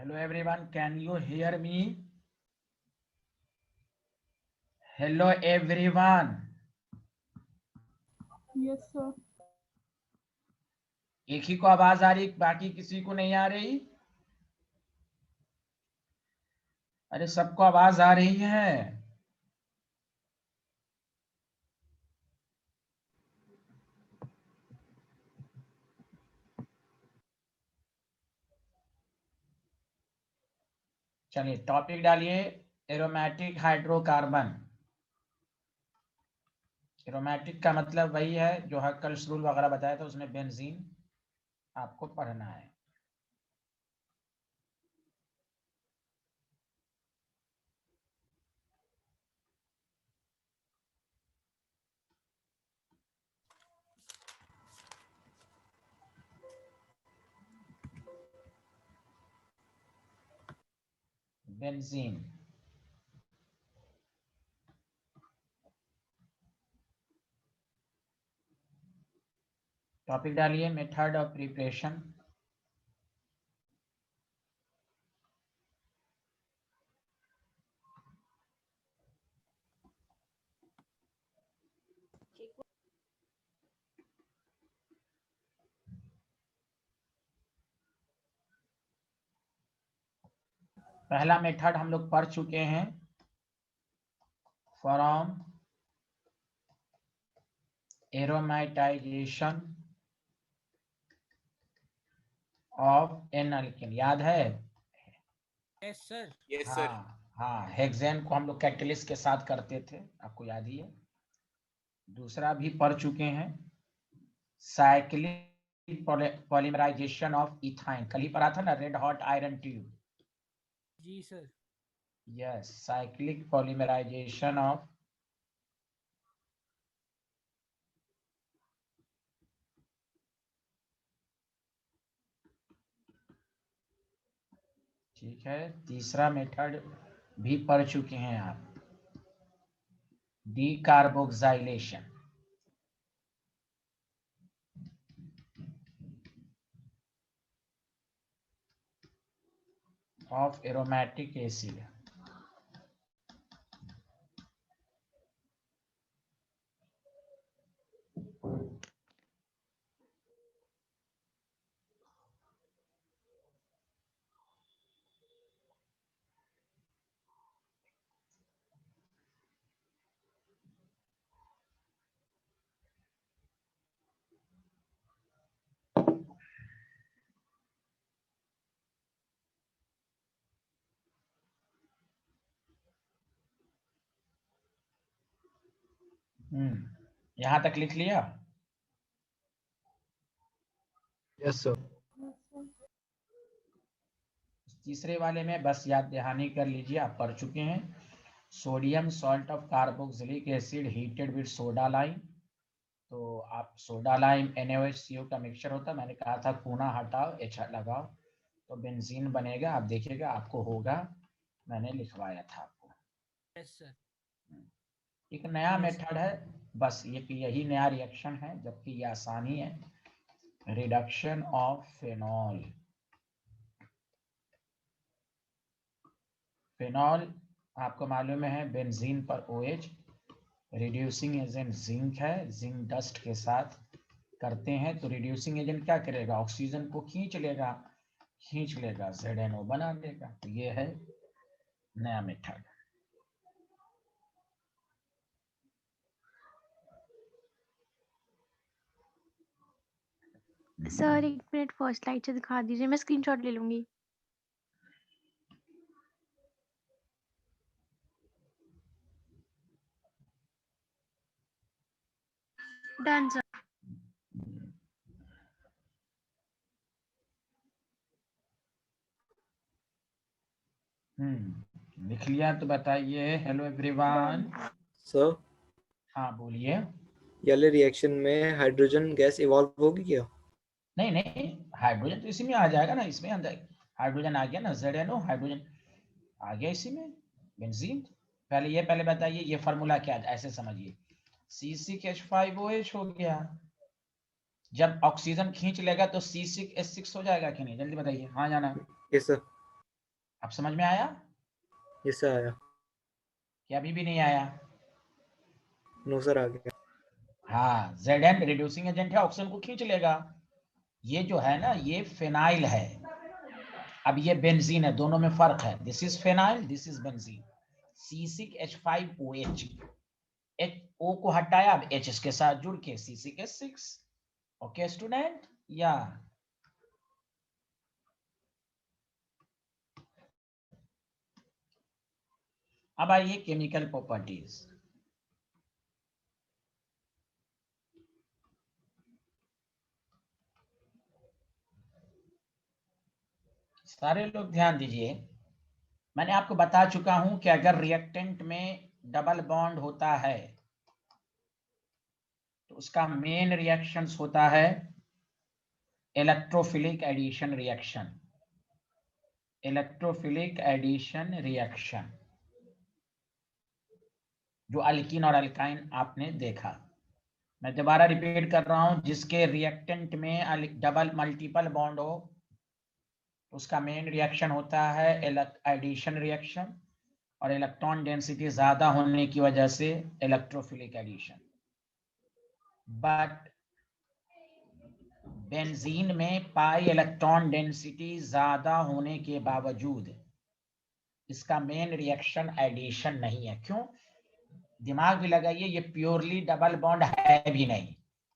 Hello everyone, can you hear me? Hello everyone. Yes, sir. एक ही को आवाज आ रही, बाकी किसी को नहीं आ रही? अरे सबको आवाज आ रही है। चलिए टॉपिक डालिए, एरोमेटिक हाइड्रोकार्बन। एरोमेटिक का मतलब वही है जो कल रूल वगैरह बताया था, उसमें बेंजीन आपको पढ़ना है। बेंजीन। टॉपिक डालिए, मेथड ऑफ प्रिपरेशन। पहला मेथड हम लोग पढ़ चुके हैं, from aromatisation of an alkane, याद है? Yes sir. Yes sir. हाँ, हेक्सेन को हम लोग कैटलिस्ट के साथ करते थे, आपको याद ही है। दूसरा भी पढ़ चुके हैं, साइक्लिक पॉलीमराइजेशन ऑफ इथाइन, कल ही पढ़ा था ना, रेड हॉट आयरन ट्यूब। जी sir. Yes, cyclic polymerisation of ठीक है। तीसरा मेथड भी पढ़ चुके हैं आप, डीकार्बोक्सिलेशन ऑफ एरोमेटिक एसिड। यहां तक लिख लिया? Yes sir. तीसरे वाले में बस याद दहानी कर लीजिए, आप पढ़ चुके हैं, sodium salt of carboxylic acid heated with soda lime. तो आप सोडा लाइम NaOH का मिक्सचर होता है, मैंने कहा था कूना हटाओ, H लगाओ तो बेंजीन बनेगा। आप देखिएगा आपको होगा, मैंने लिखवाया था आपको। Yes sir. एक नया मेथड है, बस ये यही नया रिएक्शन है, जबकि ये आसानी है, रिडक्शन ऑफ फेनॉल। फेनॉल आपको मालूम है बेंजीन पर OH, रिड्यूसिंग एजेंट जिंक है, जिंक डस्ट के साथ करते हैं तो रिड्यूसिंग एजेंट क्या करेगा, ऑक्सीजन को खींच लेगा, ZNO बना देगा। तो ये है नया method. Sir 1 minute first slide से दिखा दीजिए, मैं स्क्रीनशॉट ले लूंगी। Done sir. लिख लिया तो बताइए। Hello everyone. सर, हाँ बोलिए। ये रिएक्शन में हाइड्रोजन गैस इवॉल्व होगी क्या? नहीं नहीं, हाइड्रोजन तो इसी में आ जाएगा ना, इसमें अंदर हाइड्रोजन आ गया ना, ZNO हाइड्रोजन आ गया इसी में, बेंजीन। पहले बताइए ये फार्मूला क्या है, ऐसे समझिए, C6H5OH हो गया। जब ऑक्सीजन खींच लेगा तो C6H6 हो जाएगा कि नहीं, जल्दी बताइए। हाँ जाना। Yes sir. अब समझ में आया यस सर आया। कि अभी भी नहीं आया? नो सर आ गया। हाँ, Zn रिड्यूसिंग एजेंट है, ऑक्सीजन को खींच लेगा। ये जो है ना, ये फेनाइल है, अब ये बेंजीन है, दोनों में फर्क है। This is phenyl, this is benzene. C6H5OH, O को हटाया, अब H इसके साथ जुड़ के C6H6। ओके स्टूडेंट, या अब आइए केमिकल प्रॉपर्टीज। सारे लोग ध्यान दीजिए, मैंने आपको बता चुका हूं कि अगर रिएक्टेंट में डबल बॉन्ड होता है तो उसका मेन रिएक्शंस होता है electrophilic addition reaction. Electrophilic addition reaction जो अल्कीन और अल्काइन आपने देखा। मैं दोबारा रिपीट कर रहा हूं, जिसके रिएक्टेंट में डबल मल्टीपल बॉन्ड हो उसका मेन रिएक्शन होता है एडिशन रिएक्शन, और इलेक्ट्रॉन डेंसिटी ज्यादा होने की वजह से इलेक्ट्रोफिलिक एडिशन। बट बेंजीन में पाई इलेक्ट्रॉन डेंसिटी ज्यादा होने के बावजूद इसका मेन रिएक्शन एडिशन नहीं है। क्यों? दिमाग भी लगाइए, ये प्योरली डबल बॉन्ड है भी नहीं,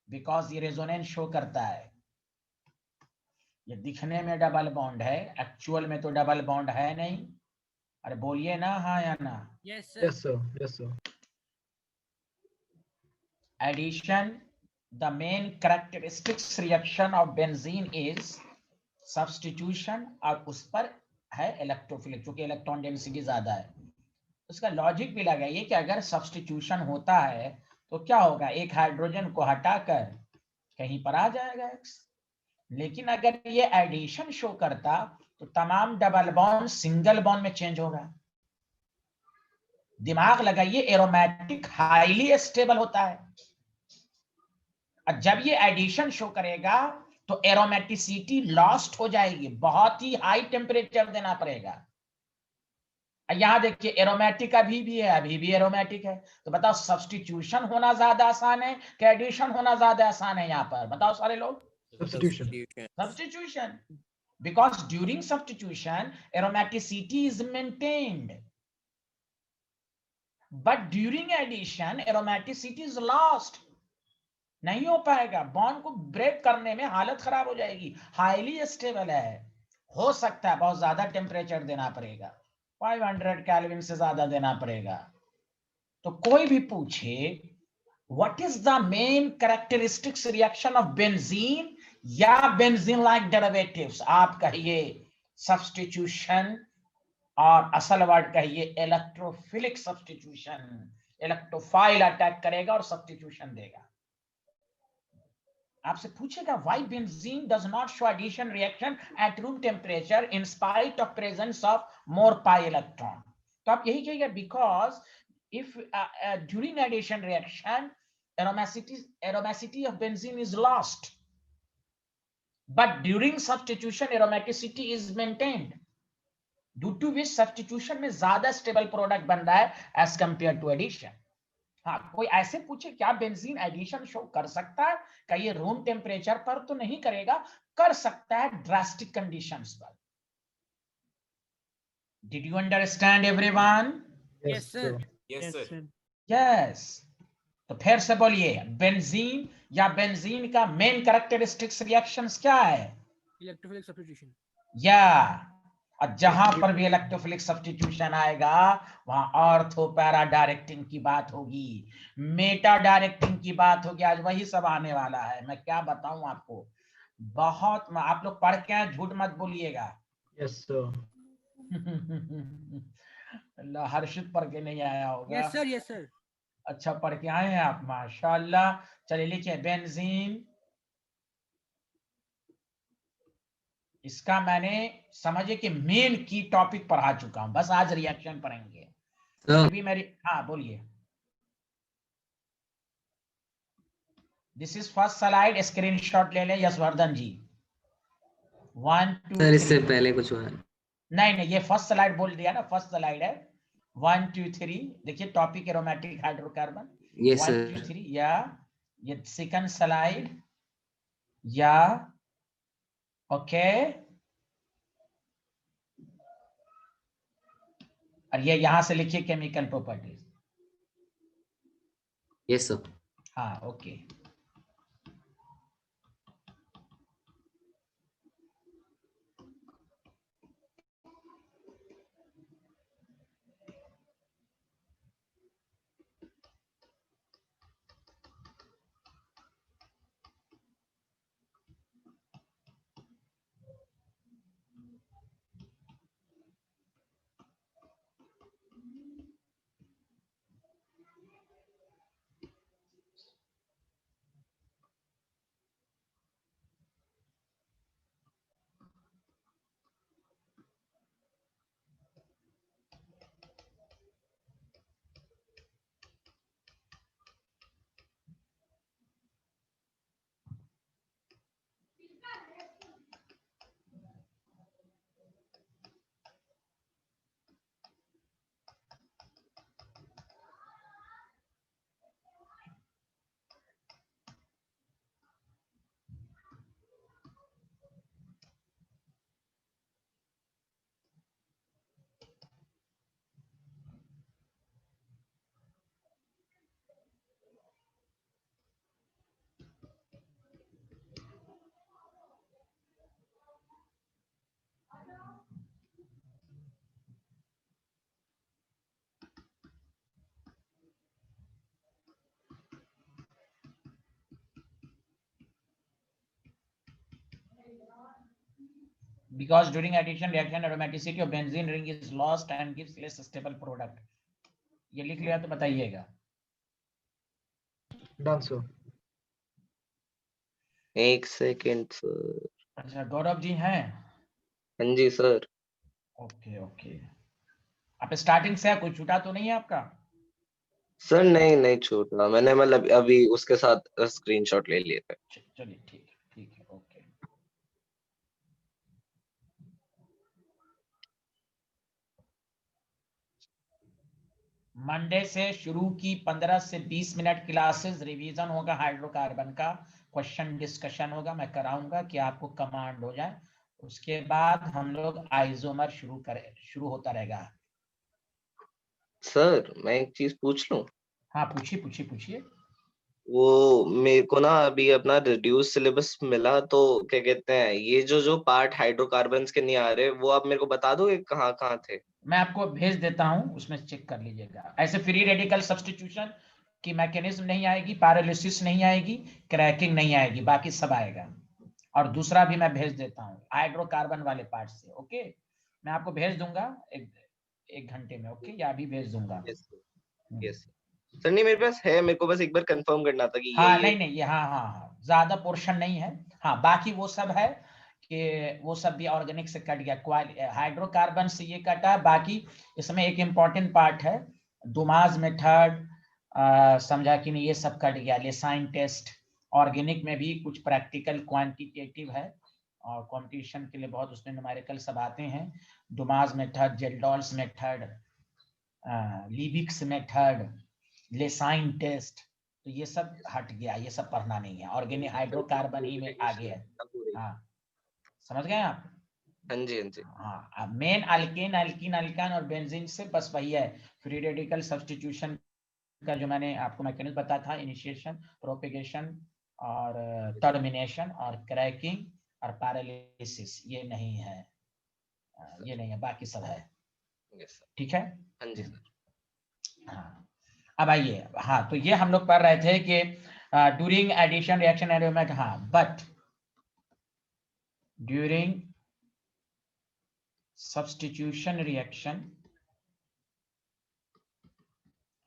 बिकॉज ये रेजोनेंस शो करता है। ये दिखने में डबल बॉन्ड है, एक्चुअल में तो डबल बॉन्ड है नहीं। अरे बोलिए ना, हाँ या ना? Yes sir. Yes sir, yes sir. Addition, the main characteristics reaction of benzene is substitution, और उस पर है इलेक्ट्रोफिलिक, क्योंकि इलेक्ट्रॉन डेंसिटी ज्यादा है। उसका लॉजिक भी लगाइए कि अगर सब्स्टिट्यूशन होता है तो क्या होगा, एक हाइड्रोजन को हटाकर कहीं पर आ जाएगा X। लेकिन अगर ये एडिशन शो करता तो तमाम डबल बॉन्ड सिंगल बॉन्ड में चेंज होगा। दिमाग लगाइए, एरोमेटिक हाईली स्टेबल होता है, और जब ये एडिशन शो करेगा तो एरोमेटिसिटी लॉस्ट हो जाएगी, बहुत ही हाई टेम्परेचर देना पड़ेगा। यहां देखिए एरोमेटिक अभी भी है, अभी भी एरोमेटिक है। तो बताओ सब्स्टिट्यूशन होना ज्यादा आसान है कि एडिशन होना ज्यादा आसान है? यहां पर बताओ सारे लोग। Substitution, because during substitution aromaticity is maintained, but during addition aromaticity is lost। नहीं हो पाएगा, बॉन्ड को ब्रेक करने में हालत खराब हो जाएगी। हाईली स्टेबल है, हो सकता है बहुत ज्यादा टेम्परेचर देना पड़ेगा, 500 केल्विन से ज्यादा देना पड़ेगा। तो कोई भी पूछे what is the main characteristics reaction of benzene या बेंजीन लाइक डेरिवेटिव्स, आप कहिए सब्स्टिट्यूशन, और असल वर्ड कहिए इलेक्ट्रोफिलिक सब्स्टिट्यूशन। इलेक्ट्रोफाइल अटैक करेगा और सब्स्टिट्यूशन देगा। आपसे पूछेगा why benzene does not show addition reaction at room temperature in spite of presence of more pi electron. तो आप यही कहिएगा because if during addition reaction aromacity of benzene is lost, but during substitution aromaticity is maintained, due to which substitution में ज्यादा stable product बन रहा है as compared to addition। हाँ, कोई ऐसे पूछे क्या बेंजीन एडिशन शो कर सकता है? क्या ये रूम टेम्परेचर पर तो नहीं करेगा, कर सकता है ड्रास्टिक कंडीशंस पर। Did you understand everyone? Yes sir. Yes, sir. Yes. तो फिर से बोलिए, बेंजीन या बेंजीन का मेन कैरेक्टरिस्टिक्स रिएक्शंस क्या है? Electrophilic substitution. या, और जहां पर भी इलेक्ट्रोफिलिक सब्स्टिट्यूशन आएगा वहां ऑर्थो पैरा डायरेक्टिंग की बात होगी, मेटा डायरेक्टिंग की बात होगी। आज वही सब आने वाला है। मैं क्या बताऊं आपको, बहुत आप लोग पढ़ के आए, झूठ मत बोलिएगा। Yes sir. अल्लाह, हर्षित पढ़ के नहीं आया होगा। Yes sir, yes sir. अच्छा पढ़ के आए हैं आप, माशाल्लाह। चलिए लिखिए बेंजीन, इसका मैंने समझिए कि मेन की टॉपिक पढ़ा चुका हूं, बस आज रिएक्शन पढ़ेंगे। ये भी मेरी, हाँ बोलिए। This is first slide, screenshot ले लें यशवर्धन जी। 1 2 सर इससे 3। पहले कुछ हुआ है? नहीं नहीं, ये फर्स्ट स्लाइड बोल दिया ना, फर्स्ट स्लाइड है 1 2 3। देखिए topic aromatic hydrocarbon yes 1 2 sir. 3, या ये सेकंड स्लाइड, या ओके, और ये यहां से लिखिए केमिकल प्रॉपर्टीज। Yes sir. हाँ okay. Because during addition reaction aromaticity of benzene ring is lost and gives less stable product। ये लिख लिया तो बताइएगा। Done sir. एक सेकेंड सर। अच्छा गौरव जी हैं? हाँ जी सर। ओके ओके, आप स्टार्टिंग से है, कोई छूटा तो नहीं है आपका? सर नहीं नहीं छूटा, मैंने मतलब अभी उसके साथ स्क्रीनशॉट ले लिए थे। चलिए ठीक है ओके। मंडे से शुरू की 15 से 20 मिनट क्लासेस, रिवीजन होगा हाइड्रोकार्बन का, क्वेश्चन डिस्कशन होगा, मैं कराऊंगा कि आपको कमांड हो जाए। उसके बाद हम लोग आइसोमर शुरू होता रहेगा। सर मैं एक चीज पूछ लूं? हाँ पूछिए। वो मेरे को ना अभी अपना रिड्यूस सिलेबस मिला, तो क्या कहते हैं, ये जो पार्ट हाइड्रोकार्बन्स के नहीं आ रहे, वो आप मेरे को बता दोगे कहाँ कहाँ थे? मैं आपको भेज देता हूं, उसमें चेक कर लीजिएगा। ऐसे फ्री रेडिकल सब्स्टिट्यूशन की मैकेनिज्म नहीं आएगी, पैरालिसिस नहीं आएगी, क्रैकिंग नहीं आएगी, बाकी सब आएगा। और दूसरा भी मैं भेज देता हूं हाइड्रोकार्बन वाले पार्ट से। ओके, मैं आपको भेज दूंगा एक घंटे में। ओके, या अभी भेज दूंगा। Yes sir. नहीं मेरे पास है, मेरे को बस एक बार कंफर्म करना था कि हाँ ये नहीं ये हाँ ज्यादा पोर्शन नहीं है। हाँ बाकी वो सब है कि वो सब भी ऑर्गेनिक से कट गया, हाइड्रोकार्बन से ये कटा। बाकी इसमें एक इम्पॉर्टेंट पार्ट है, दुमाज मेथड, समझा कि नहीं, ये सब कट गया। लेसाइन टेस्ट, ऑर्गेनिक में भी कुछ प्रैक्टिकल क्वांटिटेटिव है और कंपटीशन के लिए बहुत उसमें न्यूमेरिकल सब आते हैं। दुमाज मेथड, जेल्डॉल्स मेथड, लिबिक्स मेथड, लेसाइन टेस्ट, तो ये सब हट गया, ये सब पढ़ना नहीं है, ऑर्गेनिक हाइड्रोकार्बन ही में आगे है। हाँ समझ गए आप? हाँ जी हाँ जी। हाँ, अब मेन अल्केन अल्कीन अल्कान और बेंजीन से बस वही है, फ्री रेडिकल सब्स्टिट्यूशन का जो मैंने आपको मैकेनिज्म बताया था, इनिशिएशन, प्रोपेगेशन और टर्मिनेशन और क्रैकिंग और पैरालिसिस, ये नहीं है, ये नहीं है, बाकी सब है। ठीक है? हाँ जी सर। हाँ अब आइए। हाँ तो ये हम लोग पढ़ रहे थे कि ड्यूरिंग एडिशन रिएक्शन एरोमेट, हाँ बट ड्यूरिंग सब्स्टिट्यूशन रिएक्शन,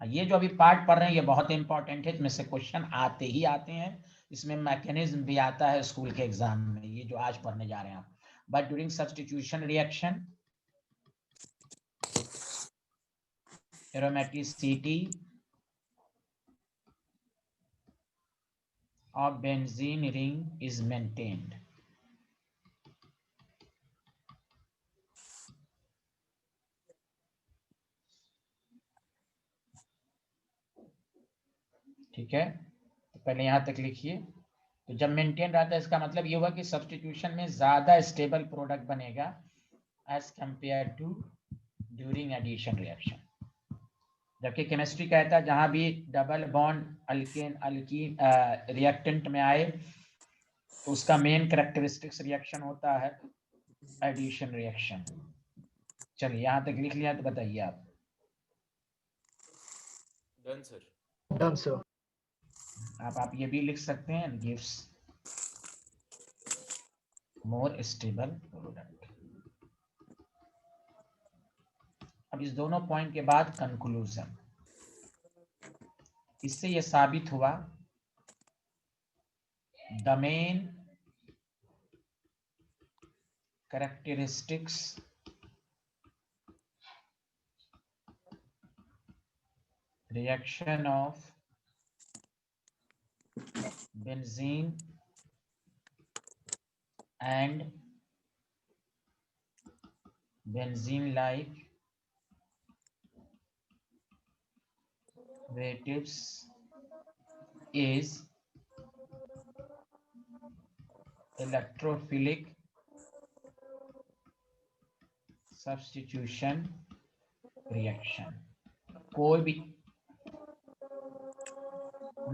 ये जो अभी पार्ट पढ़ रहे हैं ये बहुत इंपॉर्टेंट है, इसमें से क्वेश्चन आते ही आते हैं, इसमें मैकेनिज्म भी आता है स्कूल के एग्जाम में, ये जो आज पढ़ने जा रहे हैं आप। But during substitution reaction aromaticity of benzene ring is maintained। ठीक है, तो पहले यहाँ तक लिखिए। तो जब मेंटेन रहता है इसका मतलब ये हुआ कि सब्स्टिट्यूशन में ज्यादा स्टेबल प्रोडक्ट बनेगा as compare to during addition reaction. जबकि केमिस्ट्री कहता है जहां भी double bond alkane alkene reactant में आए तो उसका मेन कैरेक्टरिस्टिक्स रिएक्शन होता है एडिशन रिएक्शन। चलिए यहाँ तक लिख लिया तो बताइए आप। Done sir. Done sir. आप ये भी लिख सकते हैं, गिव्स मोर स्टेबल प्रोडक्ट। अब इस दोनों पॉइंट के बाद कंक्लूजन। इससे यह साबित हुआ the main characteristics reaction of benzene and benzene like derivatives is electrophilic substitution reaction। कोई भी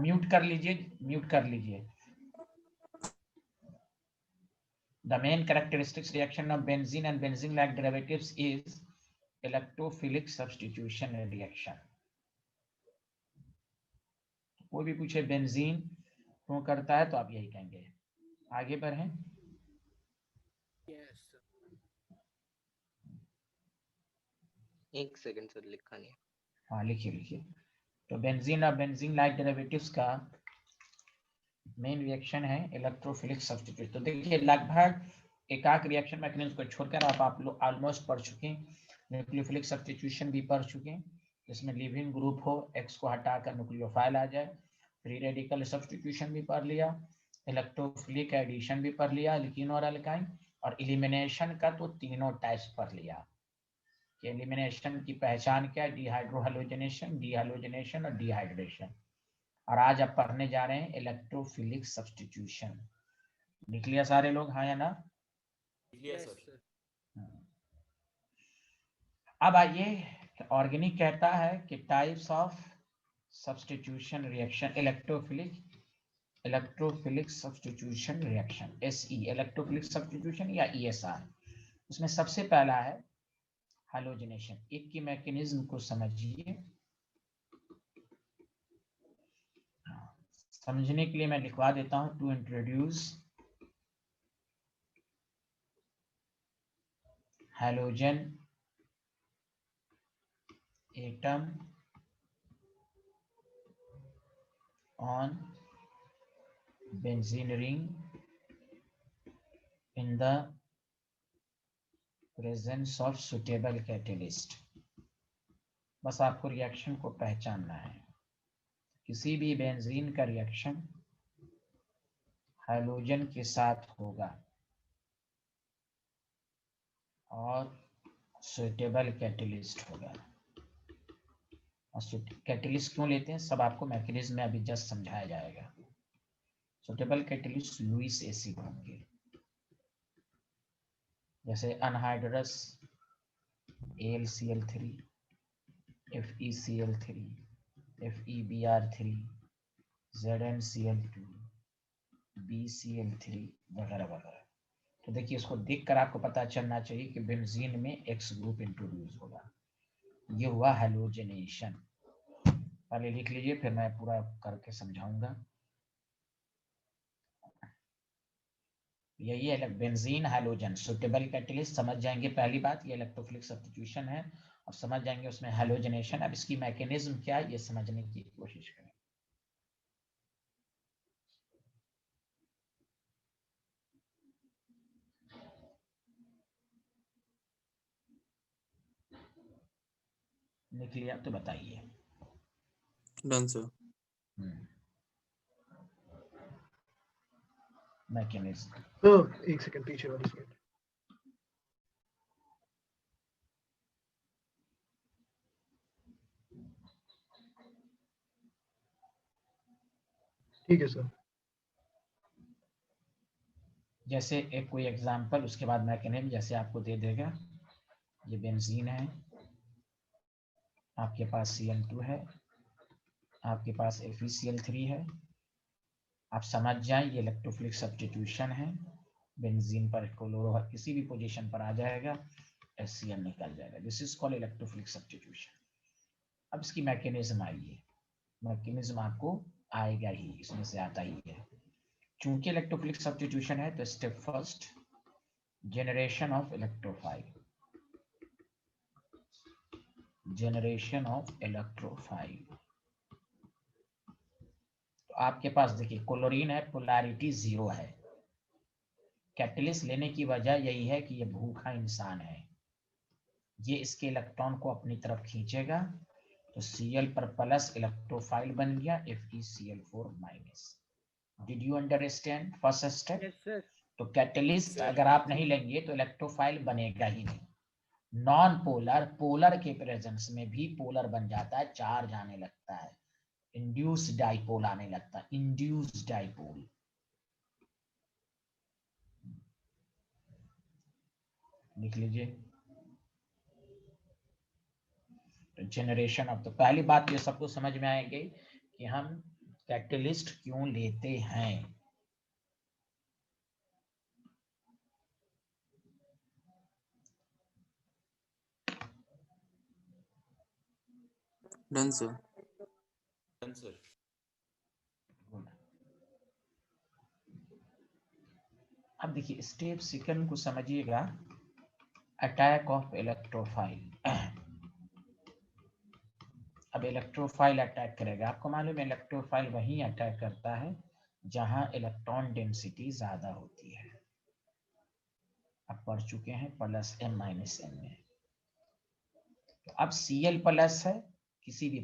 म्यूट कर लीजिए। The main characteristics reaction of benzene and benzene-like derivatives is electrophilic substitution reaction। कोई भी पूछे बेंजीन क्यों करता है तो आप यही कहेंगे। आगे बढ़ें। Yes, sir. एक सेकंड सर, लिखा नहीं। हाँ लिखिए। तो बेंजीन और बेंजीन लाइक डेरिवेटिव्स का मेन रिएक्शन है इलेक्ट्रोफिलिक सब्स्टिट्यूट। तो देखिए लगभग एकाक रिएक्शन मैकेनिज्म को छोड़कर आप लोग ऑलमोस्ट पढ़ चुके हैं। न्यूक्लियोफिलिक सब्स्टिट्यूशन भी पढ़ चुके हैं, जिसमें लिविंग ग्रुप हो, एक्स को हटाकर न्यूक्लियोफाइल आ जाए। फ्री रेडिकल सब्स्टिट्यूशन भी पढ़ लिया, इलेक्ट्रोफिलिक एडिशन भी पढ़ लिया, एल्कीन और एल्काइन, और एलिमिनेशन का तो तीनों टाइप्स पढ़ लिया कि एलिमिनेशन की पहचान क्या है, डिहाइड्रोहैलोजनेशन, डीहैलोजनेशन और डिहाइड्रेशन। और आज आप पढ़ने जा रहे हैं इलेक्ट्रोफिलिक सब्स्टिट्यूशन। लिख लिया सारे लोग, हाँ या ना? Yes, Yes, sir. sir. अब आइए, ऑर्गेनिक कहता है कि types of substitution reaction electrophilic substitution reaction, SE electrophilic substitution या ESR। उसमें सबसे पहला है हैलोजनेशन। एक की मैकेनिज्म को समझिए। समझने के लिए मैं लिखवा देता हूं, to introduce halogen atom on benzene ring in the presence of suitable catalyst। बस आपको रिएक्शन को पहचानना है। किसी भी बेंजीन का रिएक्शन हैलोजन के साथ होगा और सुटेबल कैटलिस्ट होगा। और कैटलिस्ट क्यों लेते हैं सब आपको मैकेनिज्म में अभी जस्ट समझाया जाएगा। सुटेबल कैटलिस्ट लुईस एसिड होंगे, जैसे anhydrous AlCl3, FeCl3, FeBr3, ZnCl2, BCl3 वगैरह वगैरह। तो देखिए इसको देखकर आपको पता चलना चाहिए कि बेंजीन में X ग्रुप इंट्रोड्यूस होगा। ये हुआ हैलोजनेशन। पहले लिख लीजिए, फिर मैं पूरा करके समझाऊंगा। यही है बेंजीन हैलोजन सुटेबल कैटलिस्ट। समझ जाएंगे पहली बात ये इलेक्ट्रोफिलिक सब्स्टिट्यूशन है, और समझ जाएंगे उसमें हैलोजनेशन। अब इसकी मैकेनिज्म क्या है ये समझने की कोशिश करें। लिख लिया तो बताइए। Done sir. मैकेनिज्म तो एक सेकंड पीछे वाली स्लाइड। ठीक है सर। जैसे एक कोई एग्जांपल, उसके बाद मैकेनिज्म जैसे आपको दे देगा। ये बेंजीन है, आपके पास Cl2 है, आपके पास FeCl3 है। आप समझ जाएं ये इलेक्ट्रोफिलिक सब्स्टिट्यूशन है। बेंजीन पर क्लोरो किसी भी पोजीशन पर आ जाएगा, HCl निकल जाएगा। This is called electrophilic substitution. अब इसकी मैकेनिज्म आइए, मैकेनिज्म आपको आएगा ही, इसमें से आता ही है। चूंकि इलेक्ट्रोफिलिक सब्स्टिट्यूशन है तो step first, generation of electrophile, generation of electrophile. तो आपके पास देखिए क्लोरीन है, पोलैरिटी 0 है। कैटलिस्ट लेने की वजह यही है कि ये भूखा इंसान है, ये इसके इलेक्ट्रॉन को अपनी तरफ खींचेगा, तो Cl पर प्लस इलेक्ट्रोफाइल बन गया FeCl4 minus. Did you understand first step? Yes, sir. तो कैटलिस्ट Sir. अगर आप नहीं लेंगे तो इलेक्ट्रोफाइल बनेगा ही नहीं। नॉन पोलर, पोलर के प्रेजेंस में भी पोलर बन जाता है, चार्ज आने लगता है, इंड्यूस डाइपोल आने लगता है, इंड्यूस डाइपोल। लिख लीजिए। तो जनरेशन ऑफ, तो पहली बात ये सबको समझ में आएगी कि हम कैटलिस्ट क्यों लेते हैं। Done, sir. Done, sir. अब देखिए स्टेप सेकंड को समझिएगा, अटैक ऑफ इलेक्ट्रोफाइल। अब इलेक्ट्रोफाइल अटैक करेगा, आपको मालूम है इलेक्ट्रोफाइल वहीं अटैक करता है जहां इलेक्ट्रॉन डेंसिटी ज्यादा होती है। अब पढ़ चुके हैं +m -n में। तो अब Cl प्लस है, किसी भी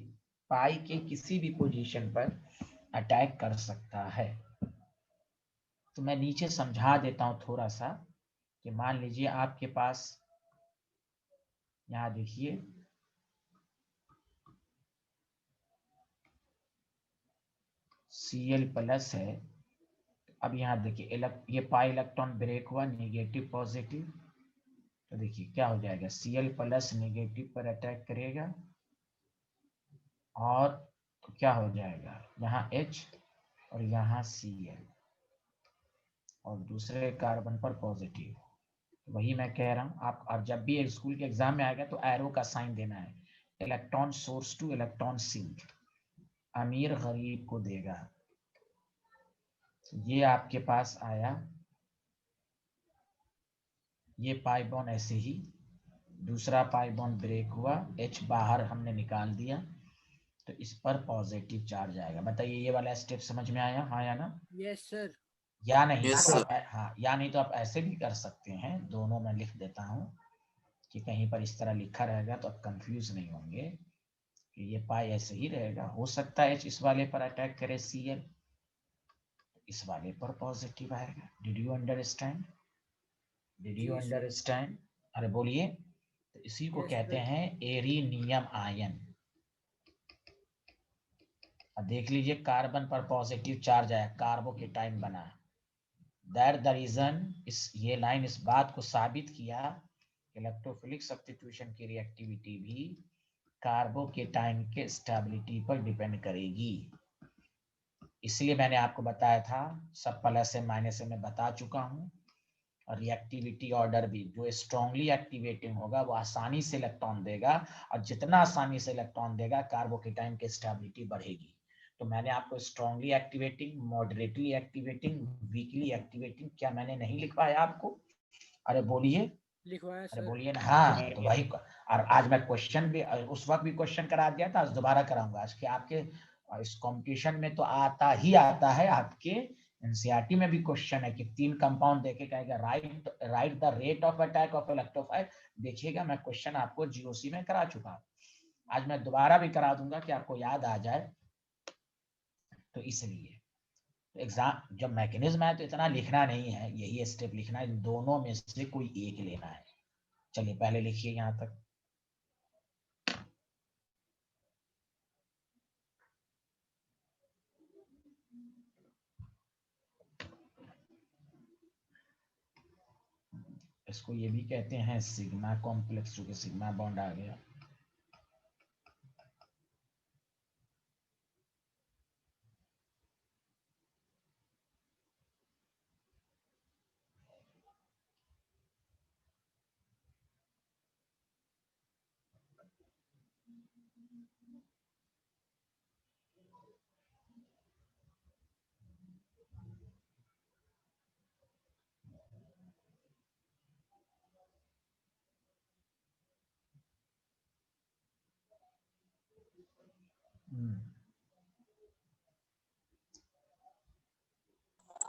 पाई के किसी भी पोजीशन पर अटैक कर सकता है। तो मैं नीचे समझा देता हूं थोड़ा सा, कि मान लीजिए आपके पास यहां देखिए Cl प्लस है। अब यहाँ देखिए ये पाई इलेक्ट्रॉन ब्रेक हुआ, नेगेटिव पॉजिटिव। तो देखिए क्या हो जाएगा, Cl प्लस नेगेटिव पर अटैक करेगा और तो क्या हो जाएगा, यहाँ H और यहाँ Cl और दूसरे कार्बन पर पॉजिटिव। वही मैं कह रहा हूँ आप, और जब भी स्कूल के एग्जाम में आएगा तो एरो का साइन देना है, electron source to electron sink, अमीर गरीब को देगा। ये आपके पास आया, ये पाई बॉन्ड ऐसे ही, दूसरा पाई बॉन्ड ब्रेक हुआ, H बाहर हमने निकाल दिया, तो इस पर पॉजिटिव चार्ज आएगा। बताइए ये वाला स्टेप समझ में आया, हाँ या ना? Yes, sir. या नहीं? Yes, तो sir. हाँ, या नहीं तो आप ऐसे भी कर सकते हैं, दोनों में लिख देता हूँ कि कहीं पर इस तरह लिखा रहेगा तो आप कंफ्यूज नहीं होंगे कि ये पाई ऐसे ही रहेगा। हो सकता है H इस वाले पर अटैक करे Cl, इस वाले पर पॉजिटिव आएगा। Did you understand? Did you जी, sir. अंडरस्टैंड? अरे बोलिए। तो इसी को Yes, कहते sir. हैं एरिनियम आयन। अब देख लीजिए कार्बन पर पॉजिटिव चार्ज आया, कार्बोकेटाइन बना। दैट द रीजन, ये लाइन इस बात को साबित किया, इलेक्ट्रोफिलिक सब्स्टिट्यूशन की रिएक्टिविटी भी कार्बोकेटाइन के स्टेबिलिटी पर डिपेंड करेगी। इसलिए मैंने आपको बताया था, सब +m -m में बता चुका हूं। और रिएक्टिविटी ऑर्डर भी, जो स्ट्रांगली एक्टिवेटिंग होगा वो आसानी से इलेक्ट्रॉन देगा, और जितना आसानी से इलेक्ट्रॉन देगा कार्बोकेटाइन की स्टेबिलिटी बढ़ेगी। तो मैंने आपको strongly activating, moderately activating, weekly activating, क्या मैंने नहीं लिखवाया आपको? अरे बोलिए, लिखवाया अरे सर। बोलिए ना। हाँ, तो वही। और आज मैं क्वेश्चन भी उस वक्त भी क्वेश्चन करा दिया था, आज दोबारा कराऊंगा। आज के आपके इस कंपटीशन में तो आता ही आता है, आपके एनसीईआरटी में भी क्वेश्चन है कि 3 कंपाउंड देके कहेगा right the rate of attack of electrophile. देखिएगा मैं क्वेश्चन आपको जीओसी में करा चुका हूं, आज मैं दोबारा भी करा दूंगा कि आपको याद आ जाए। तो इसलिए एग्जाम जब मैकेनिज्म है तो इतना लिखना नहीं है, यही स्टेप लिखना है, इन दोनों में से कोई एक लेना है। चलिए पहले लिखिए यहां तक। इसको ये भी कहते हैं सिग्मा कॉम्प्लेक्स, जो कि सिग्मा बॉन्ड आ गया।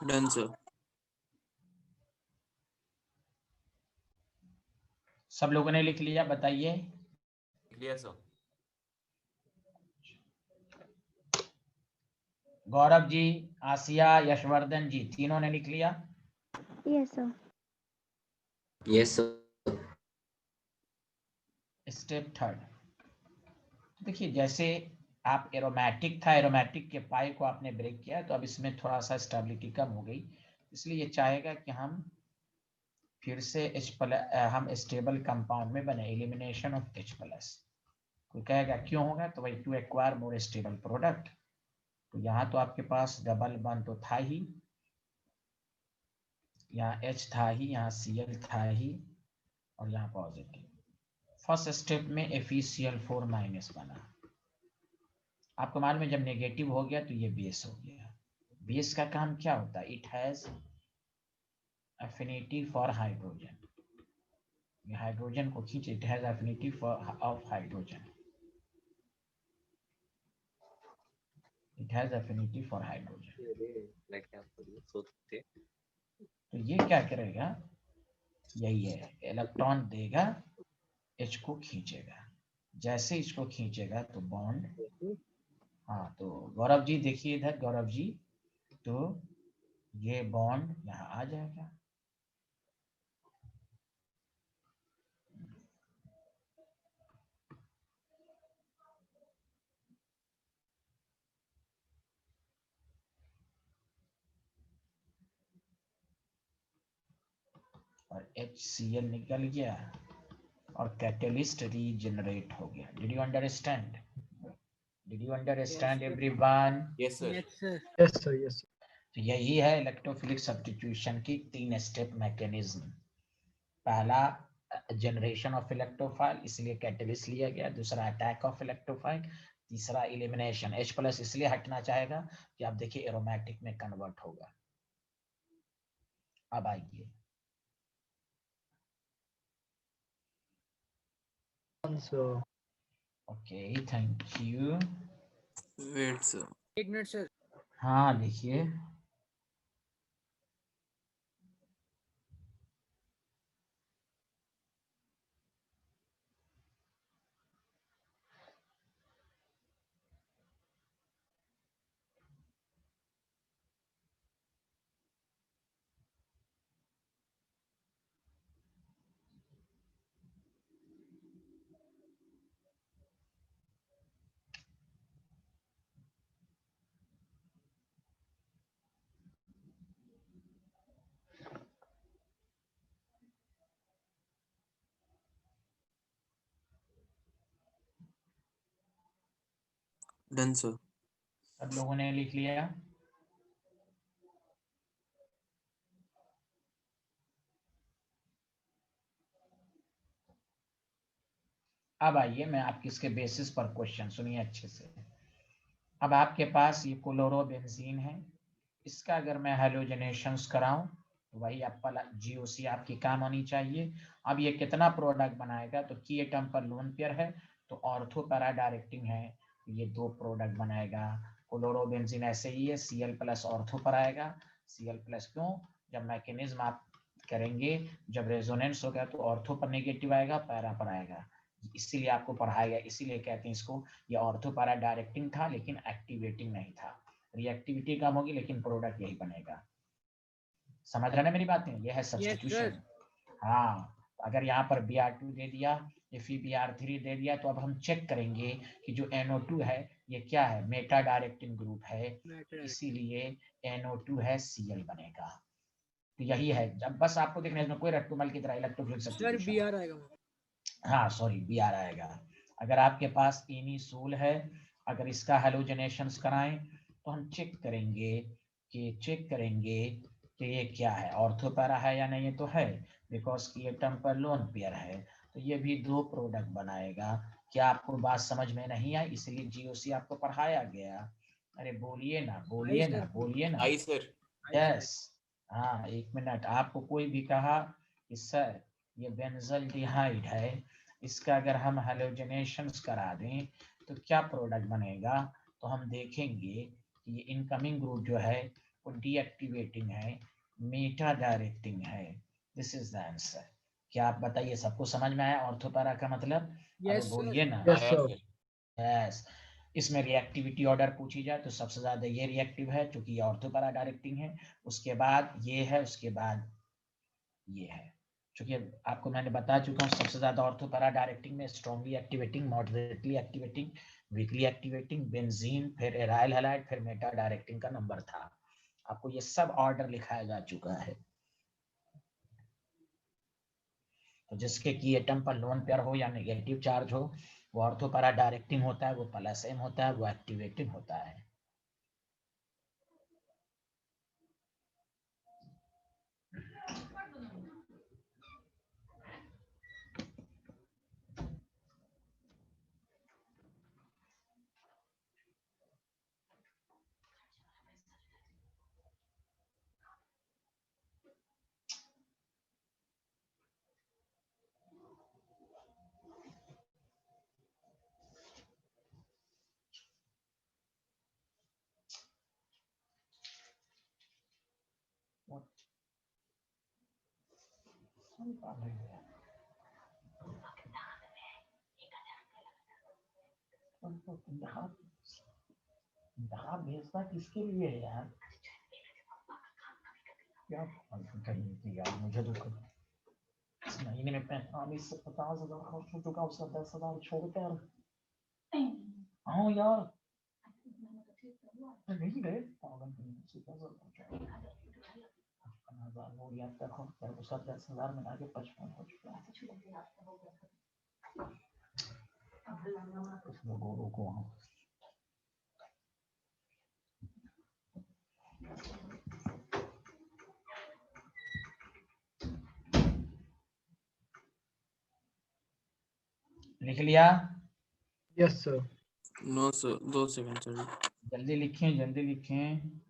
Done, sir. सब लोगों ने लिख लिया, बताइए। Clear, sir. गौरव जी, आसिया, यशवर्धन जी, तीनों ने लिख लिया। Yes sir. Yes, sir. Step third, देखिए जैसे आप एरोमेटिक था, एरोमेटिक के पाई को आपने ब्रेक किया, तो अब इसमें थोड़ा सा स्टेबिलिटी कम हो गई, इसलिए ये चाहेगा कि हम फिर से हम स्टेबल कंपाउंड में बने, एलिमिनेशन ऑफ H+। कोई कहेगा क्यों होगा, तो भाई to acquire more stable product. तो यहाँ तो आपके पास डबल बॉन्ड तो था ही, यहाँ H था ही, यहाँ Cl था ही, और यहाँ पॉजिटिव। फर्स्ट स्टेप में FeCl4- बना। आपको मालूम है जब नेगेटिव हो गया तो ये बेस हो गया। बेस का काम क्या होता है, it has affinity for hydrogen, ये हाइड्रोजन को खींचे, it has affinity for of hydrogen, it has affinity for hydrogen. तो ये क्या करेगा, यही है, इलेक्ट्रॉन देगा, H को खींचेगा, जैसे इसको खींचेगा तो बॉन्ड, हाँ तो गौरव जी देखिए इधर, गौरव जी, तो ये बॉन्ड यहाँ आ जाएगा। और HCl निकल गया और कैटलिस्ट रीजनरेट हो गया। Did you understand? Did you understand everyone? Yes, sir. Yes, sir. Yes, sir. Yes. तो यही है इलेक्ट्रोफिलिक सब्स्टिट्यूशन की 3 स्टेप मैकेनिज्म। पहला जनरेशन ऑफ इलेक्ट्रोफाइल, इसलिए कैटलिस्ट लिया गया। दूसरा अटैक ऑफ इलेक्ट्रोफाइल। तीसरा एलिमिनेशन। H+ इसलिए हटना चाहेगा कि आप देखिए एरोमेटिक में कन्वर्ट होगा। अब आइए, Done, sir. Okay thank you. Wait, sir. 1 minute, sir. हाँ देखिए, Done, sir. सब लोगों ने लिख लिया। अब आइए, मैं आपकी इसके बेसिस पर क्वेश्चन सुनिए अच्छे से। अब आपके पास ये क्लोरोबेंजीन है, इसका अगर मैं हेलोजनेशन कराऊं तो वही एप्पल GOC आपकी काम होनी चाहिए। अब ये कितना प्रोडक्ट बनाएगा, तो की एटम पर लोन पेयर है तो ऑर्थो पैरा डायरेक्टिंग है, ये 2 प्रोडक्ट बनाएगा। क्लोरोबेंजीन ऐसे ही है, Cl+ ऑर्थो पर आएगा। Cl+ क्यों, जब मैकेनिज्म आप करेंगे, जब रेजोनेंस होगा तो ऑर्थो पर नेगेटिव आएगा, पैरा पर आएगा, इसीलिए आपको पढ़ाया गया, इसीलिए कहते हैं इसको, ये ऑर्थो पैरा डायरेक्टिंग था लेकिन एक्टिवेटिंग नहीं था। रिएक्टिविटी कम होगी लेकिन प्रोडक्ट यही बनेगा। समझ रहे हैं मेरी बातें? ये है सब्स्टिट्यूशन। हाँ, अगर यहाँ पर Br2 दे दिया, FeBr3 दे दिया, तो अब हम चेक करेंगे कि जो NO2 है ये क्या है, मेटा डायरेक्टिंग ग्रुप है, इसीलिए NO2 है, Cl बनेगा। तो यही है, जब बस आपको देखना है इसमें कोई रट्टूमल की तरह electrophilic sir substitution. B R आएगा वहाँ। हाँ सॉरी बी आर आएगा। अगर आपके पास इनिसोल है, अगर इसका हेलोजनेशंस कराएं तो हम चेक करेंगे कि ये क्या है, ऑर्थोपैरा है या नहीं। ये तो है बिकॉज की एटम पर लोन पेयर है, तो ये भी 2 प्रोडक्ट बनाएगा। क्या आपको बात समझ में नहीं आई? इसलिए जीओसी आपको पढ़ाया गया। अरे बोलिए ना, बोलिए ना, सर। बोलिए ना। आई सर। यस। हाँ 1 मिनट, आपको कोई भी कहा कि सर ये बेंजल्डिहाइड है, इसका अगर हम हेलोजनेशंस करा दें तो क्या प्रोडक्ट बनेगा, तो हम देखेंगे कि ये इनकमिंग ग्रुप जो है वो डीएक्टिवेटिंग है, मेटा डायरेक्टिंग है। This is the answer. क्या आप बताइए, सबको समझ में आया ऑर्थोपैरा का मतलब? अब यस बोलिए ना। Yes, आया sir. सर। यस। इसमें रिएक्टिविटी ऑर्डर पूछी जाए तो सबसे ज्यादा ये रिएक्टिव है क्योंकि ये ऑर्थोपैरा डायरेक्टिंग है, उसके बाद ये है, उसके बाद ये है। क्योंकि आपको मैंने बता चुका हूँ सबसे ज्यादा ऑर्थोपैरा डायरेक्टिंग में strongly activating, moderately activating, weekly activating, benzene, फिर एराइल हैलाइड, फिर मेटा डायरेक्टिंग का नंबर था। आपको ये सब ऑर्डर लिखाया जा चुका है। तो जिसके की एटम पर लोन पेयर हो या नेगेटिव चार्ज हो वो ऑर्थोपैरा डायरेक्टिंग होता है, वो प्लस एम होता है, वो एक्टिवेटिंग होता है। दहा भेजना किसके लिए है यार? क्या कही थी यार, मुझे तो इस महीने में 45 से 50,000 खर्च हो चुका, उसका 10,000 छोड़कर। हाँ यार नहीं गए पागल, 50,000 हो गया तक, उसका 10,000 में आगे 55 हो चुका है। उस लोगों को वहाँ लिख लिया? Yes, sir. No sir, 2 second sir. जल्दी लिखें, जल्दी लिखें।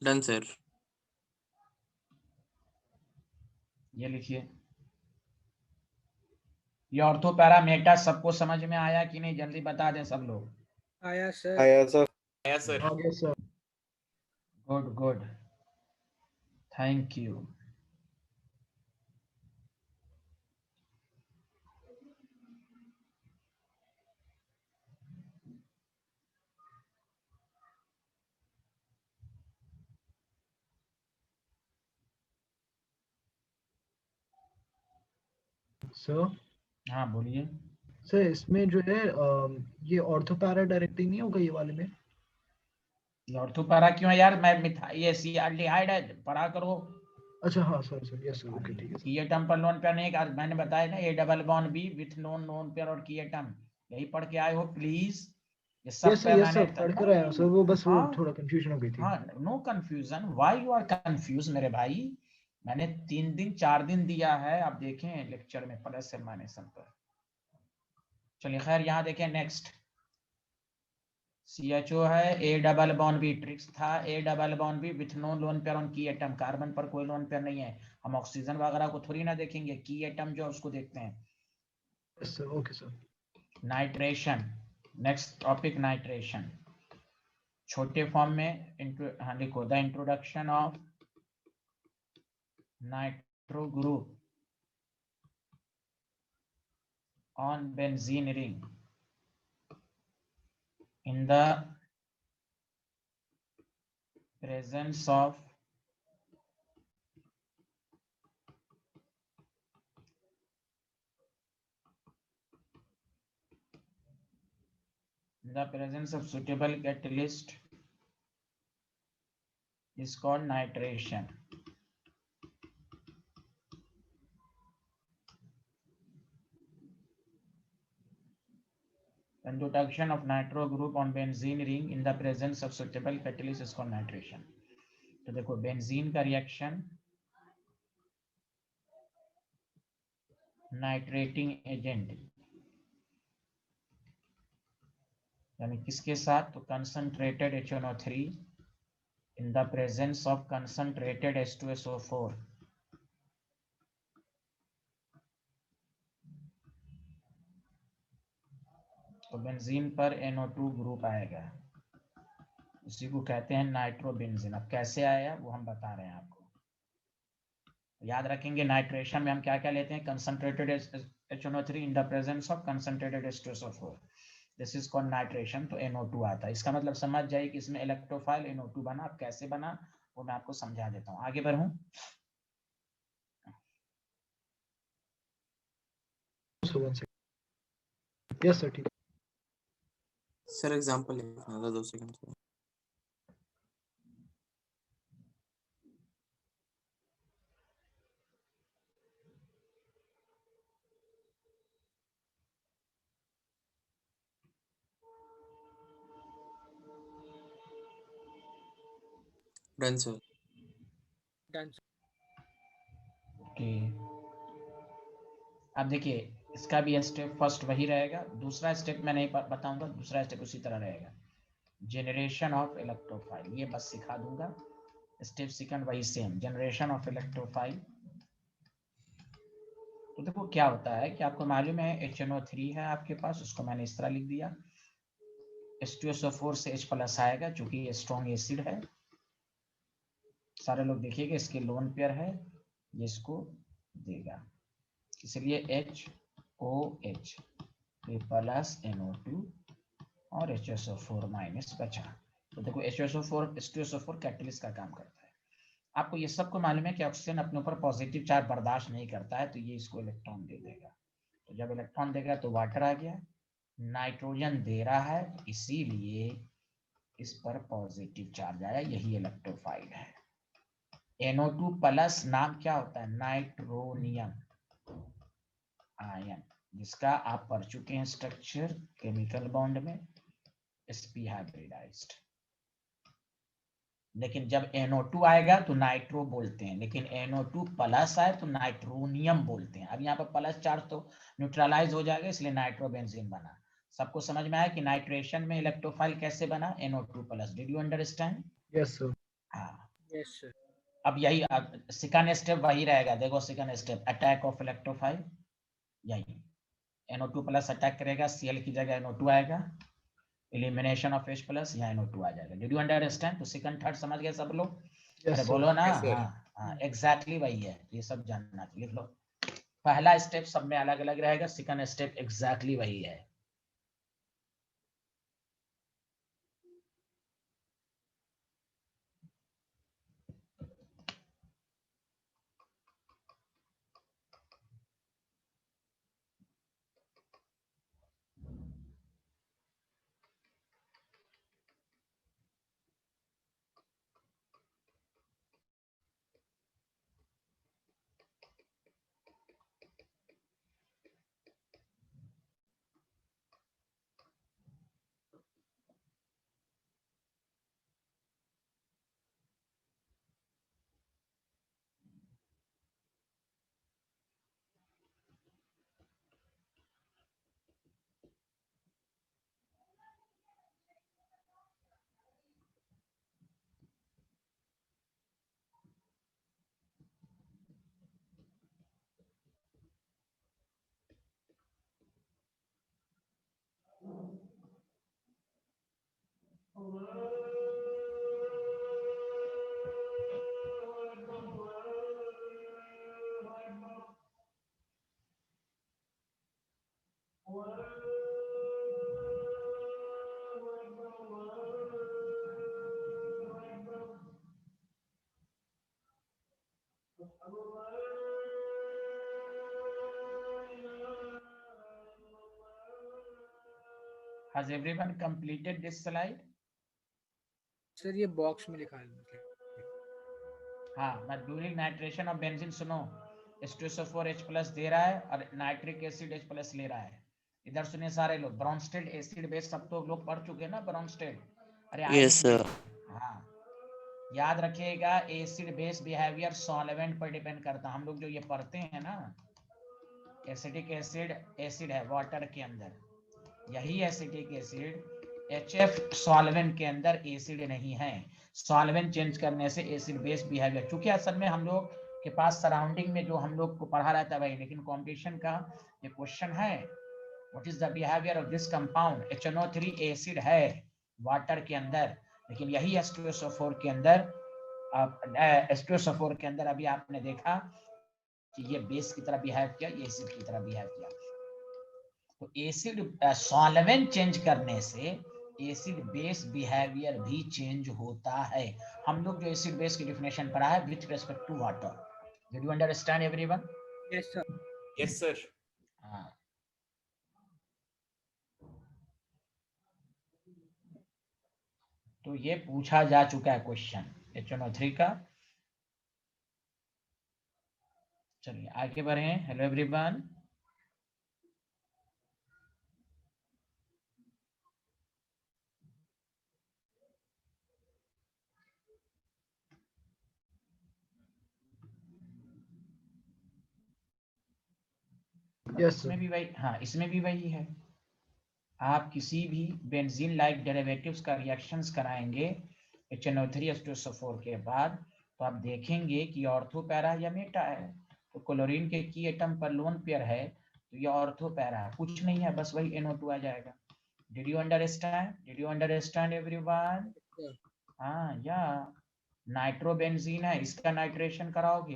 Done sir. ये लिखिए। ये ऑर्थोपैरा मेटा सबको समझ में आया कि नहीं? जल्दी बता दें सब लोग। आया सर। आया sir. Okay, sir. Good good, thank you. Sir. हाँ बोलिए। सर इसमें जो है ये ऑर्थोपैरा डायरेक्टिंग नहीं होगा ये वाले में? ये ऑर्थोपैरा क्यों है यार? मैं मिथाइल ये सीआल्डिहाइड है, पढ़ा करो। अच्छा हाँ sir sir, yes sir, okay ठीक है सर। की एटम पर लोन पेयर नहीं, मैंने बताया ना, ए double bond B with non lone pair और की एटम, यही पढ़ के आए हो प्लीज। ये सब यस पे सर मैंने पढ़ कर आया हूँ सर, वो बस वो हाँ थोड़ा कंफ्यूजन हो गई थी। हाँ, no confusion, why you are confuse मेरे भाई? मैंने 3 दिन 4 दिन दिया है, आप देखें लेक्चर में प्लस से माइनस पर। चलिए खैर, यहाँ देखें नेक्स्ट। CHO है, A double bond B tricks था, A double bond B with no lone pair on key atom, carbon पर कोई लोन पेयर नहीं है। हम ऑक्सीजन वगैरह को थोड़ी ना देखेंगे, की एटम जो उसको देखते हैं। Yes sir, okay sir. Nitration, next topic nitration, छोटे फॉर्म में हाँ लिखो, the introduction of nitro group on benzene ring in the presence of In the presence of suitable catalyst is called nitration. Introduction of nitro group on benzene ring in the presence of suitable catalyst is called nitration. तो देखो benzene का reaction nitrating agent यानी किसके साथ, तो concentrated HNO3 in the presence of concentrated H2SO4 तो benzene पर NO2 group आएगा, उसी को कहते हैं नाइट्रोबेंजीन। अब कैसे आया वो हम बता रहे हैं आपको। याद रखेंगे नाइट्रेशन में हम क्या क्या लेते हैं, concentrated HNO3 in the presence of concentrated H2SO4, this is called nitration. तो NO2 आता है। इसका मतलब समझ जाइए कि इसमें इलेक्ट्रोफाइल NO2 बना। अब कैसे बना वो मैं आपको समझा देता हूँ। आगे बढ़ूं। यस सर, ठीक। सर एग्जांपल लिखना था 2 second sir. Done sir. Done. Okay, अब देखिए इसका भी स्टेप फर्स्ट वही रहेगा, दूसरा स्टेप मैं नहीं बताऊंगा, दूसरा स्टेप उसी तरह रहेगा। जनरेशन ऑफ इलेक्ट्रोफाइल ये बस सिखा दूंगा, स्टेप सेकंड वही सेम, जनरेशन ऑफ इलेक्ट्रोफाइल। तो देखो क्या होता है कि आपको मालूम है HNO3 है आपके पास, उसको मैंने इस तरह लिख दिया, H2SO4 से H+ आएगा चूंकि ये स्ट्रॉन्ग एसिड है। सारे लोग देखिएगा इसके लोन पेयर है, ये इसको देगा, इसलिए HOH प्लस NO2 और HSO4- बचा। तो देखो H2SO4 कैटलिस्ट का काम करता है। आपको ये सबको मालूम है कि ऑक्सीजन अपने ऊपर पॉजिटिव चार्ज बर्दाश्त नहीं करता है, तो ये इसको इलेक्ट्रॉन दे देगा। तो जब इलेक्ट्रॉन देगा तो वाटर आ गया, नाइट्रोजन दे रहा है इसीलिए इस पर पॉजिटिव चार्ज आया, यही इलेक्ट्रोफाइल है। NO2 प्लस नाम क्या होता है, नाइट्रोनियम आयन, जिसका आप पढ़ चुके हैं स्ट्रक्चर केमिकल बॉन्ड में, sp हाइब्रिडाइज्ड। लेकिन जब NO2 आएगा तो नाइट्रो बोलते हैं, लेकिन NO2 प्लस आए तो नाइट्रोनियम बोलते हैं। अब यहाँ पर प्लस चार्ज तो न्यूट्रलाइज हो जाएगा, इसलिए नाइट्रोबेंजीन बना। सबको समझ में आया कि नाइट्रेशन में इलेक्ट्रोफाइल कैसे बना, NO2 plus. Did you understand? Yes sir. हाँ, Yes, sir. अब यही सेकंड स्टेप वही रहेगा। देखो second step attack of electrophile, यही NO2 प्लस अटैक करेगा, Cl की जगह NO2 आएगा, एलिमिनेशन ऑफ H+ यहाँ NO2 आ जाएगा। Did you understand? तो सेकंड थर्ड समझ गए सब लोग? अरे बोलो ना। Yes, sir. हाँ एग्जैक्टली वही है, ये सब जानना चाहिए। लिख लो, पहला स्टेप सब में अलग अलग रहेगा, सेकंड स्टेप एग्जैक्टली वही है। Has everyone completed this slide? Sir ये बॉक्स में लिखा है। हाँ, but during nitration of benzene सुनो, H2SO4 H प्लस दे रहा है और नाइट्रिक एसिड H प्लस ले रहा है। इधर सुनिए सारे लोग, ब्रॉन्स्टेड एसिड बेस सब तो लोग पढ़ चुके हैं ना, ब्रॉन्स्टेड। अरे Yes, sir. हाँ, याद रखिएगा एसिड बेस बिहेवियर सॉल्वेंट पर डिपेंड करता है। हम लोग जो ये पढ़ते हैं ना, एसिडिक एसिड एसिड है वाटर के अंदर, यही एसिडिक एसिड HF सॉल्वेंट के अंदर एसिड नहीं है। सॉल्वेंट चेंज करने से एसिड बेस बिहेवियर, क्योंकि असल में हम लोग के पास सराउंडिंग में जो हम लोग को पढ़ा रहता है भाई, लेकिन कंपटीशन का ये क्वेश्चन है, what is the behaviour of this compound. HNO3 acid है वाटर के अंदर, लेकिन यही H2SO4 के अंदर, H2SO4 के अंदर अभी आपने देखा कि ये बेस की तरह बिहेव किया, ये एसिड की तरह बिहेव किया। तो एसिड सॉल्वेंट चेंज करने से एसिड बेस बिहेवियर भी चेंज होता है। हम लोग जो एसिड बेस की डेफिनेशन पढ़ा है with respect to water. Did you understand everyone? Yes sir. Yes, sir. हाँ, तो ये पूछा जा चुका है क्वेश्चन HNO3 का। चलिए आगे बढ़े। Hello everyone. यस इसमें सर। भी वही, हाँ इसमें भी वही है। आप किसी भी बेंजीन लाइक डेरिवेटिव्स का रिएक्शंस कराएंगे HNO3 H2SO4 के बाद, तो आप देखेंगे कि ऑर्थो पैरा या मेटा है। तो क्लोरीन के की एटम पर लोन पेयर है, तो ये ऑर्थो पैरा है, कुछ नहीं है, बस वही NO2 आ जाएगा। Did you understand? Did you understand everyone? हाँ, या नाइट्रोबेंजीन है, इसका नाइट्रेशन कराओगे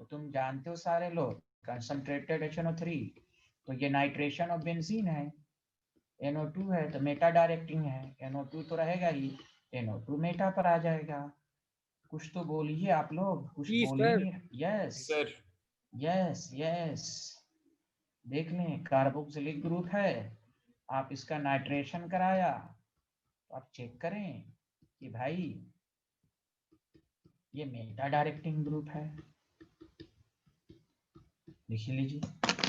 तो तुम जानते हो सारे लोग, कंसंट्रेटेड HNO3, तो ये नाइट्रेशन ऑफ बेंजीन है। NO2 है तो मेटा डायरेक्टिंग है, NO2 तो रहेगा ही, NO2 मेटा पर आ जाएगा। कुछ तो बोलिए आप लोग, कुछ जी बोल ही सर। नहीं। Yes Sir. यस यस, देख लें कार्बोक्सिलिक ग्रुप है, आप इसका नाइट्रेशन कराया तो आप चेक करें कि भाई ये मेटा डायरेक्टिंग ग्रुप है। लिख लीजिए,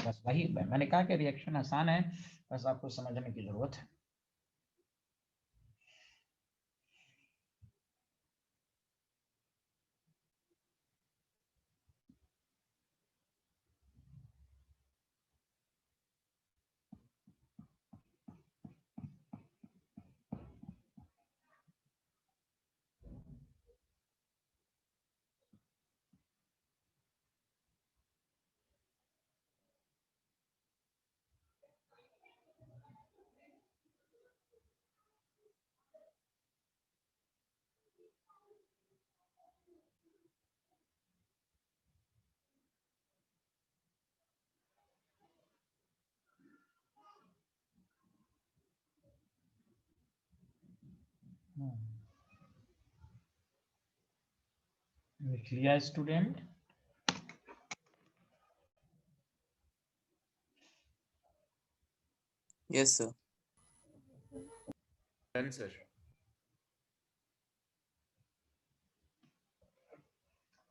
बस वही मैंने कहा कि रिएक्शन आसान है, बस आपको समझने की जरूरत है। लिख लिया student? Yes, sir. Done, sir.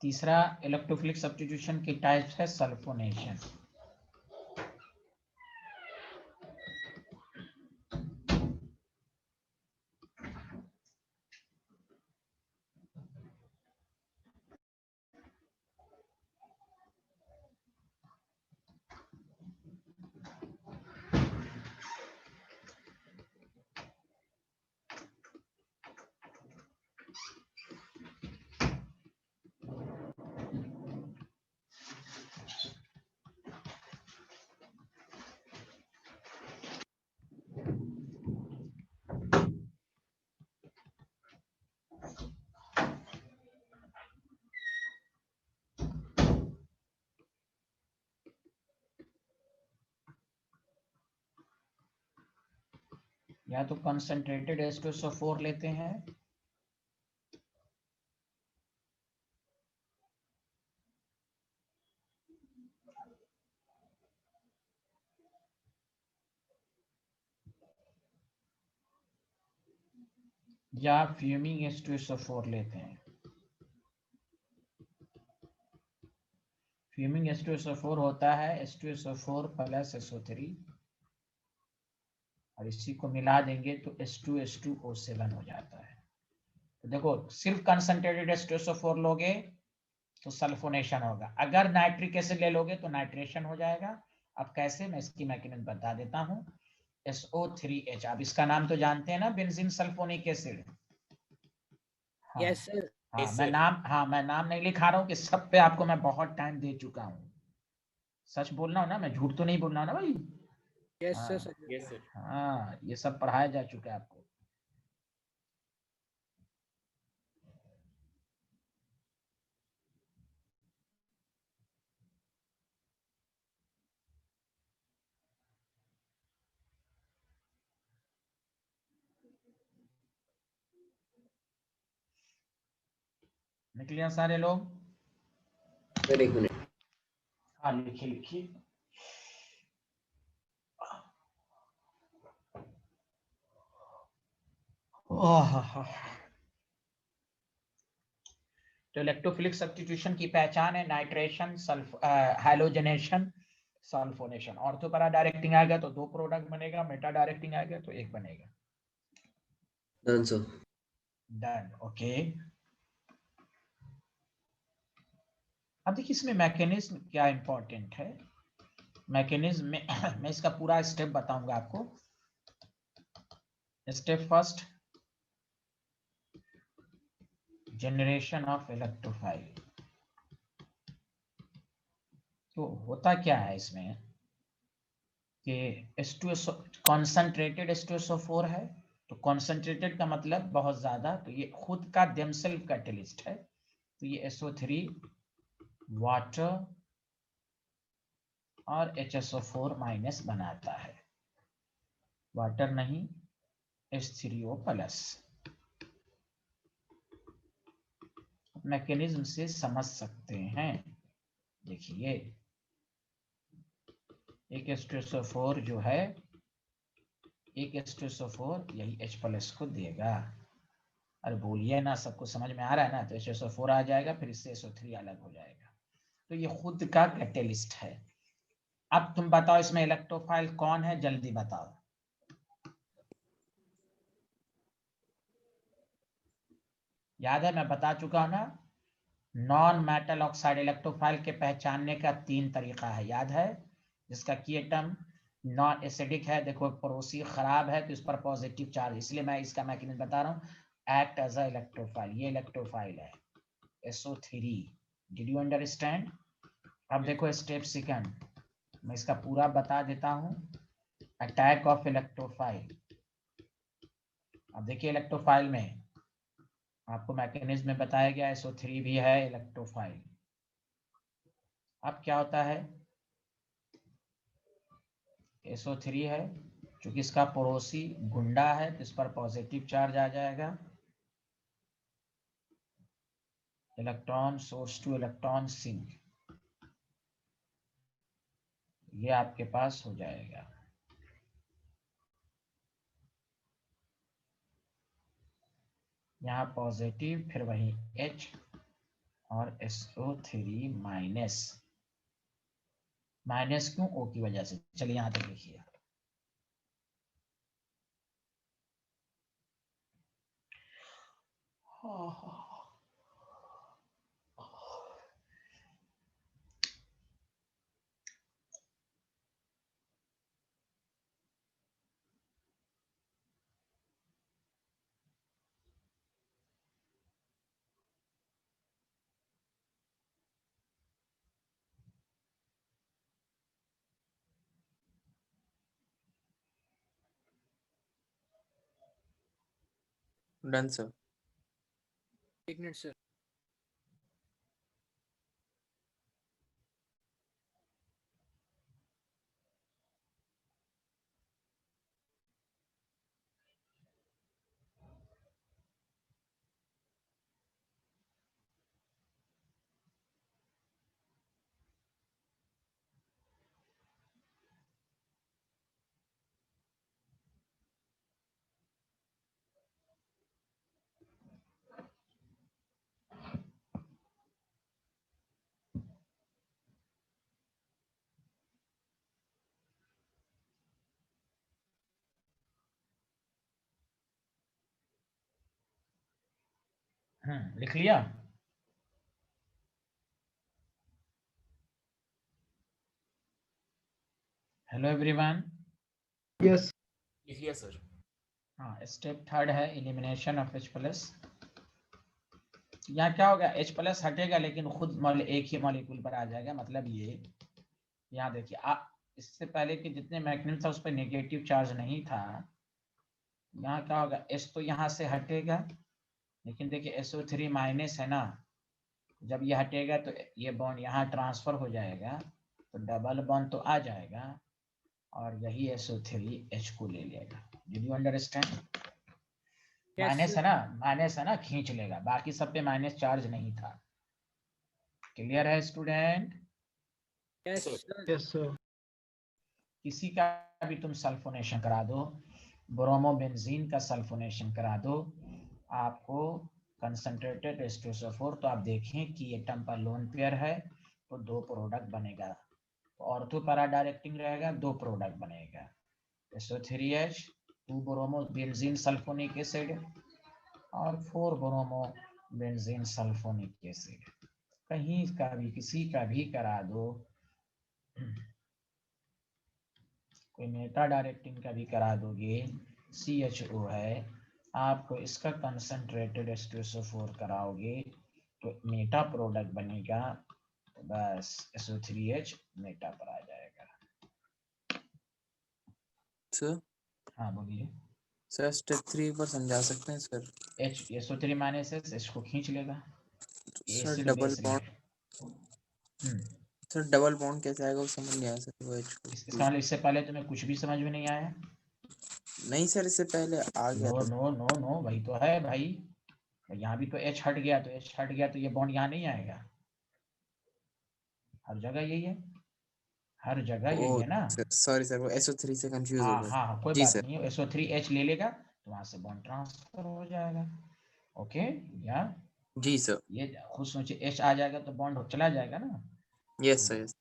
तीसरा इलेक्ट्रोफिलिक सब्स्टिट्यूशन के टाइप्स है सल्फोनेशन। या तो कंसंट्रेटेड H2SO4 लेते हैं, या फ्यूमिंग H2SO4 लेते हैं। फ्यूमिंग H2SO4 होता है H2SO4 प्लस SO3 और इसी को मिला देंगे तो H2H2O7 हो जाता है। तो देखो सिर्फ कंसंट्रेटेड H2SO4 लोगे तो सल्फोनेशन होगा, अगर नाइट्रिक एसिड ले लोगे तो नाइट्रेशन हो जाएगा। अब कैसे, मैं इसकी मैकेनिज्म बता देता हूँ। SO3H, आप इसका नाम तो जानते हैं ना, बेंजीन सल्फोनिक एसिड। हाँ यस सर। हाँ, Yes, मैं sir. नाम नहीं लिखा रहा हूँ कि सब पे आपको मैं बहुत टाइम दे चुका हूँ। सच बोलना हो ना, मैं झूठ तो नहीं बोलना हो ना भाई। यस सर हाँ सर। Yes, sir. हाँ, ये सब पढ़ाया जा चुका है आपको। निकलिए सारे लोग? सर एक मिनट। हाँ लिखिए लिखिए। तो इलेक्ट्रोफिलिक सब्स्टिट्यूशन की पहचान है nitration, halogenation, sulphonation. Ortho para directing आएगा तो 2 प्रोडक्ट बनेगा, मेटा डायरेक्टिंग आएगा तो 1 बनेगा। Done sir. Done, okay. अब देखिए इसमें मैकेनिज्म क्या इंपॉर्टेंट है। मैकेनिज्म में मैं इसका पूरा स्टेप बताऊंगा आपको। Step first, generation of electrophile. तो होता क्या है इसमें कि H2SO कॉन्सेंट्रेटेड H2SO4 है, तो कॉन्सेंट्रेटेड का मतलब बहुत ज्यादा, तो ये खुद का देमसेल्फ कैटलिस्ट है। तो ये SO3 वाटर और HSO4 माइनस बनाता है, वाटर नहीं H3O प्लस। मैकेनिज्म से समझ सकते हैं। देखिए एक H2SO4 जो है, एक H2SO4 यही H प्लस को देगा। अरे बोलिए ना, सबको समझ में आ रहा है ना? तो HSO4 आ जाएगा, फिर इससे SO3 अलग हो जाएगा। तो ये खुद का कैटेलिस्ट है। अब तुम बताओ इसमें इलेक्ट्रोफाइल कौन है, जल्दी बताओ। याद है मैं बता चुका हूं ना, नॉन मेटल ऑक्साइड इलेक्ट्रोफाइल के पहचानने का 3 तरीका है, याद है? जिसका की एटम नॉन एसिडिक है, देखो पड़ोसी खराब है तो इस पर पॉजिटिव चार्ज, इसलिए मैं इसका मैकेनिज्म बता रहा हूं। एक्ट एज अ इलेक्ट्रोफाइल, ये इलेक्ट्रोफाइल है SO3। Did you understand? अब देखो स्टेप सेकंड, मैं इसका पूरा बता देता हूं। Attack of electrophile. अब देखिए इलेक्ट्रोफाइल में आपको मैकेनिज्म में बताया गया SO3 भी है इलेक्ट्रोफाइल। अब क्या होता है, SO3 है, चूंकि इसका पड़ोसी गुंडा है तो इस पर पॉजिटिव चार्ज आ जाएगा। Electron source to electron sink, ये आपके पास हो जाएगा। यहाँ पॉजिटिव, फिर वही H और SO3 माइनस। माइनस क्यों? O की वजह से। चलिए यहाँ तक लिखिए। Done sir. एक मिनट सर। लिख लिया? Hello everyone. यस लिख लिया सर। हाँ, स्टेप थर्ड है एलिमिनेशन ऑफ H+। यहाँ क्या होगा, H+ हटेगा लेकिन खुद एक ही मॉलिक्यूल पर आ जाएगा। मतलब ये यहाँ देखिए, आप इससे पहले कि जितने मैग्नेट था उस पर नेगेटिव चार्ज नहीं था। यहाँ क्या होगा, H तो यहाँ से हटेगा, लेकिन देखिए SO3 माइनस है ना, जब ये हटेगा तो ये बॉन्ड यहाँ ट्रांसफर हो जाएगा, तो डबल बॉन्ड तो आ जाएगा और यही SO3 H को ले लेगा। Did you understand? माइनस है ना, माइनस है ना, खींच लेगा, बाकी सब पे माइनस चार्ज नहीं था। क्लियर है स्टूडेंट? Yes yes sir. किसी का भी तुम सल्फोनेशन करा दो, ब्रोमोबेंजीन का सल्फोनेशन करा दो, आपको कंसंट्रेटेड H2SO4, तो आप देखें कि ये टर्म पर लोन पेयर है तो 2 प्रोडक्ट बनेगा। तो ऑर्थो पैरा डायरेक्टिंग रहेगा, 2 प्रोडक्ट बनेगा, SO3H, 2 ब्रोमोबेंजीन सल्फोनिक एसिड और 4 ब्रोमोबेंजीन सल्फोनिक एसिड। कहीं का भी किसी का भी करा दो, कोई मेटा डायरेक्टिंग का भी करा दोगे, CHO है, आपको इसका कंसंट्रेटेड H2SO4 कराओगे तो मेटा प्रोडक्ट बनेगा, तो बस SO3H मेटा पर आ जाएगा। सर हाँ बोलिए। सर स्टेप 3 पर समझा सकते हैं सर? SO3 माइनस H को खींच लेगा, sir acid double base bond, sir double bond कैसे आएगा वो समझ नहीं आया सर। वो H को इसका मतलब इससे पहले तुम्हें कुछ भी समझ में नहीं आया? नहीं सर, इससे पहले आ गया नो था। नो नो नो, वही तो है भाई। यहाँ भी तो H हट गया, तो H हट गया तो ये बॉन्ड यहाँ नहीं आएगा। हर जगह यही है, हर जगह यही ओ है ना। सॉरी सर, वो SO3 से कंफ्यूज हो हाँ गया। हाँ हाँ, कोई जी बात सर। नहीं है, SO3H ले लेगा तो वहां से बॉन्ड ट्रांसफर हो जाएगा। ओके, या जी सर। ये खुद सोचिए, H आ जाएगा तो बॉन्ड चला जाएगा ना। Yes sir yes.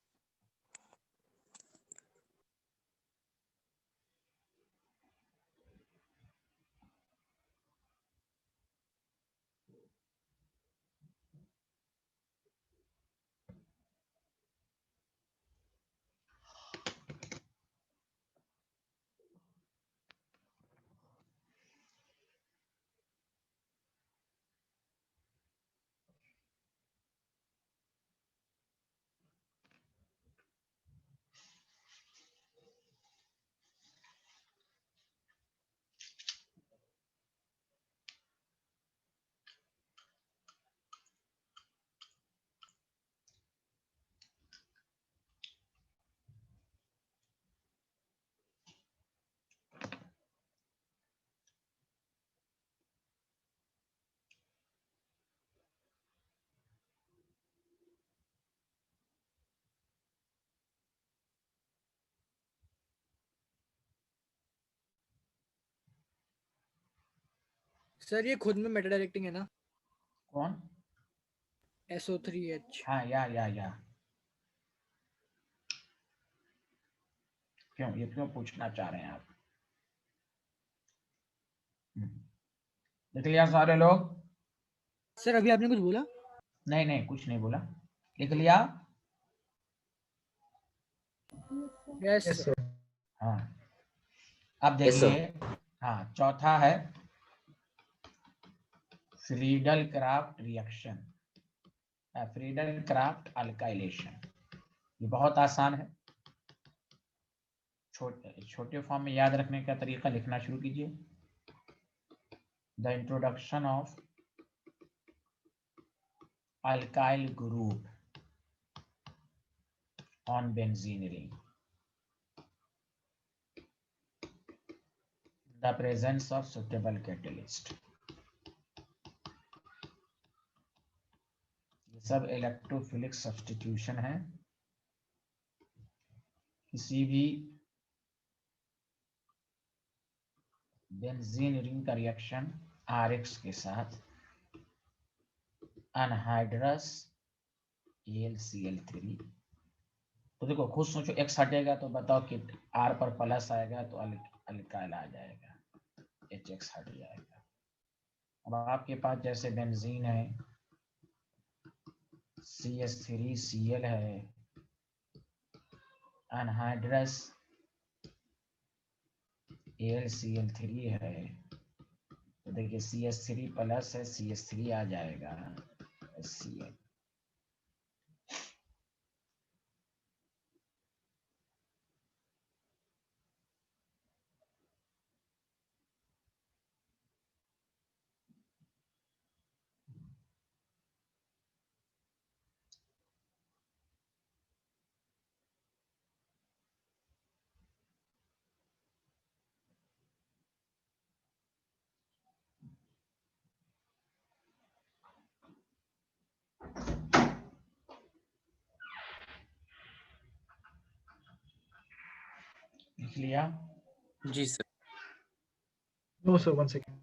सर ये खुद में मेटा डायरेक्टिंग है ना? कौन? SO3H। हाँ, या क्यों, ये क्यों पूछना चाह रहे हैं आप? लिख लिया सारे लोग? सर अभी आपने कुछ बोला? नहीं नहीं, कुछ नहीं बोला। लिख लिया? Yes yes sir. सर। हाँ, अब Yes, sir. देखिए, हाँ चौथा है Friedel Craft reaction, Friedel craft alkylation. ये बहुत आसान है, छोटे फॉर्म में याद रखने का तरीका लिखना शुरू कीजिए। The introduction of alkyl group on benzene ring, the presence of suitable catalyst. ये सब इलेक्ट्रोफिलिक सब्स्टिट्यूशन है। किसी भी बेंजीन रिंग का रिएक्शन RX के साथ अनहाइड्रस AlCl3, तो देखो खुद सोचो, X हटेगा तो बताओ कि R पर प्लस आएगा तो अल्काइल आ जाएगा, HX हट जाएगा। अब आपके पास जैसे बेंजीन है, CH3Cl है, अनहाइड्रस AlCl3 है, तो देखिए CH3 प्लस है, CH3 आ जाएगा, Cl। लिख लिया? जी sir. No sir, one second.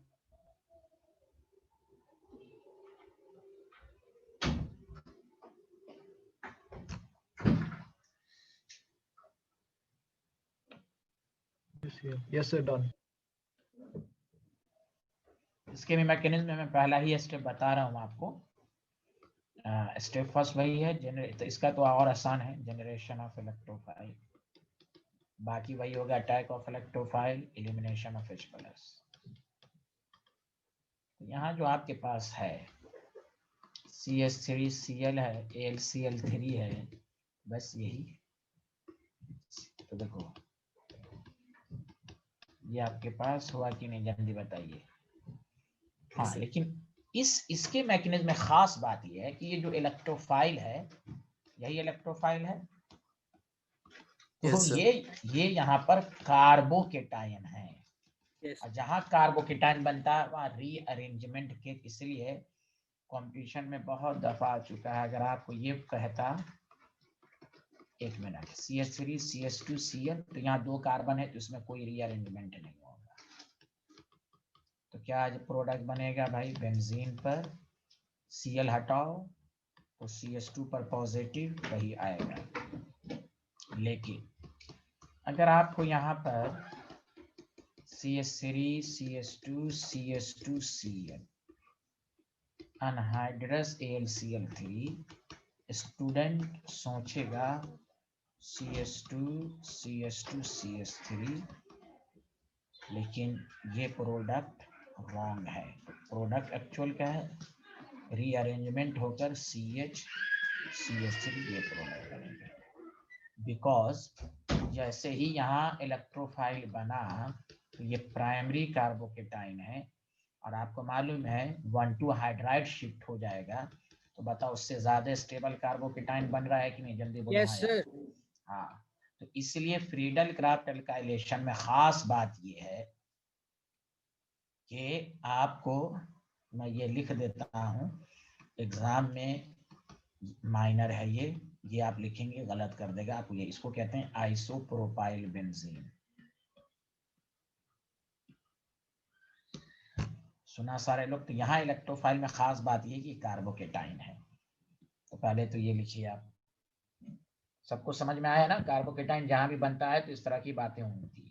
Yes sir, done. इसके भी मैकेनिज्म में पहला ही स्टेप बता रहा हूँ आपको। स्टेप फर्स्ट वही है, तो इसका तो और आसान है, जनरेशन ऑफ इलेक्ट्रोफाइल। बाकी वही होगा, attack of electrophile, elimination of H plus. यहाँ जो आपके पास है CH3Cl है, AlCl3 है, बस यही। तो देखो ये आपके पास हुआ कि नहीं, जल्दी बताइए। हाँ, लेकिन इसके मैकेनिज्म में खास बात यह है कि ये जो इलेक्ट्रोफाइल है, यही इलेक्ट्रोफाइल है, तो Yes, sir. ये यहाँ पर कार्बोकेटायन है। Yes. और जहाँ कार्बोकेटायन बनता है वहाँ रीअरेंजमेंट के, इसलिए कंपटीशन में बहुत दफा आ चुका है। अगर आपको ये कहता, एक मिनट, CH3 CH2 Cl, तो यहाँ 2 कार्बन है तो इसमें कोई रीअरेंजमेंट नहीं होगा। तो क्या आज प्रोडक्ट बनेगा भाई, बेंजीन पर Cl हटाओ तो CH2 पर पॉजिटिव वही आएगा। लेकिन अगर आपको यहाँ पर CH3 CH2 CH2 Cl, anhydrous AlCl3, student सोचेगा CH2 CH2 CH3, लेकिन ये प्रोडक्ट रॉन्ग है। प्रोडक्ट एक्चुअल क्या है, रीअरेंजमेंट होकर CH CH3 ये प्रोडक्ट बनेगा। बिकॉज जैसे ही यहाँ इलेक्ट्रोफाइल बना तो ये प्राइमरी कार्बोकेटाइन है, और आपको मालूम है 1,2 हाइड्राइड शिफ्ट हो जाएगा, तो बताओ उससे ज्यादा स्टेबल कार्बोकेटाइन बन रहा है कि नहीं, जल्दी बोलो। Yes sir. हाँ, तो इसलिए फ्रीडल क्राफ्ट एल्काइलेशन में खास बात ये है कि आपको, मैं ये लिख देता हूँ एग्जाम में, माइनर है ये आप लिखेंगे गलत कर देगा आपको। ये इसको कहते हैं आइसोप्रोपाइल बेंजीन। सुना सारे लोग? तो यहाँ इलेक्ट्रोफाइल में खास बात ये कि कार्बोकेटाइन है। तो पहले तो ये लिखिए आप। सबको समझ में आया ना? कार्बोकेटाइन जहां भी बनता है तो इस तरह की बातें होती है।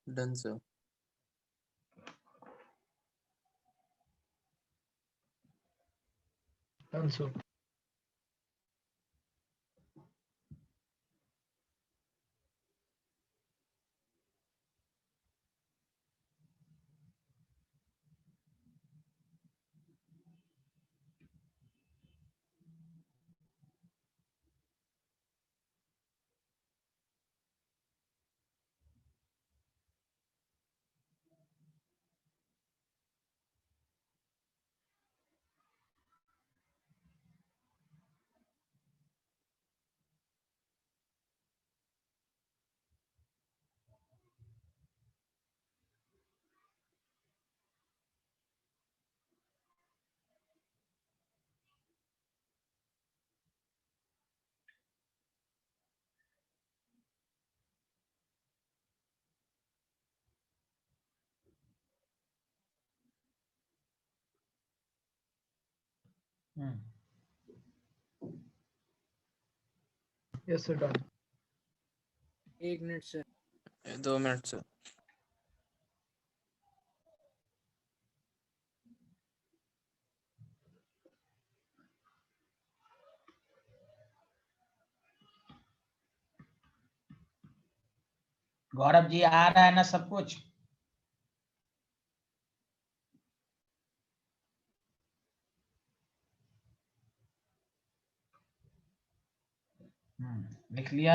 Done, sir. Done sir. Yes sir done. 1 minute sir. 2 minute sir. Gaurav ji आ रहा है ना सब कुछ? लिख लिया?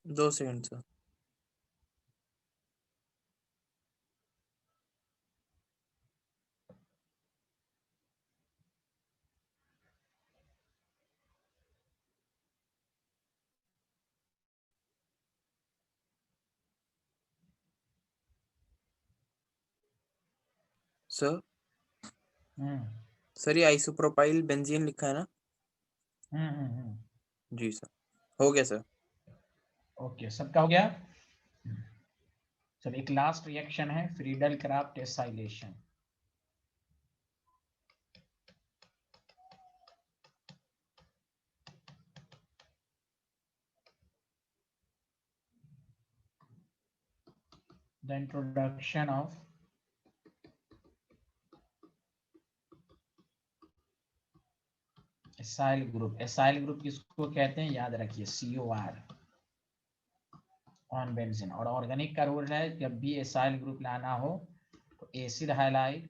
2 सेकंड सर। सर सर ये आइसोप्रोपाइल बेंजीन लिखा है ना? जी सर, हो गया सर। ओके, सबका हो गया। चलो एक लास्ट रिएक्शन है, Friedel Crafts acylation. The introduction of acyl group. Acyl group किसको कहते हैं याद रखिए, COR ऑन बेंजीन। और ऑर्गेनिक का रूल है, जब भी एसाइल ग्रुप लाना हो तो एसिड हाइलाइड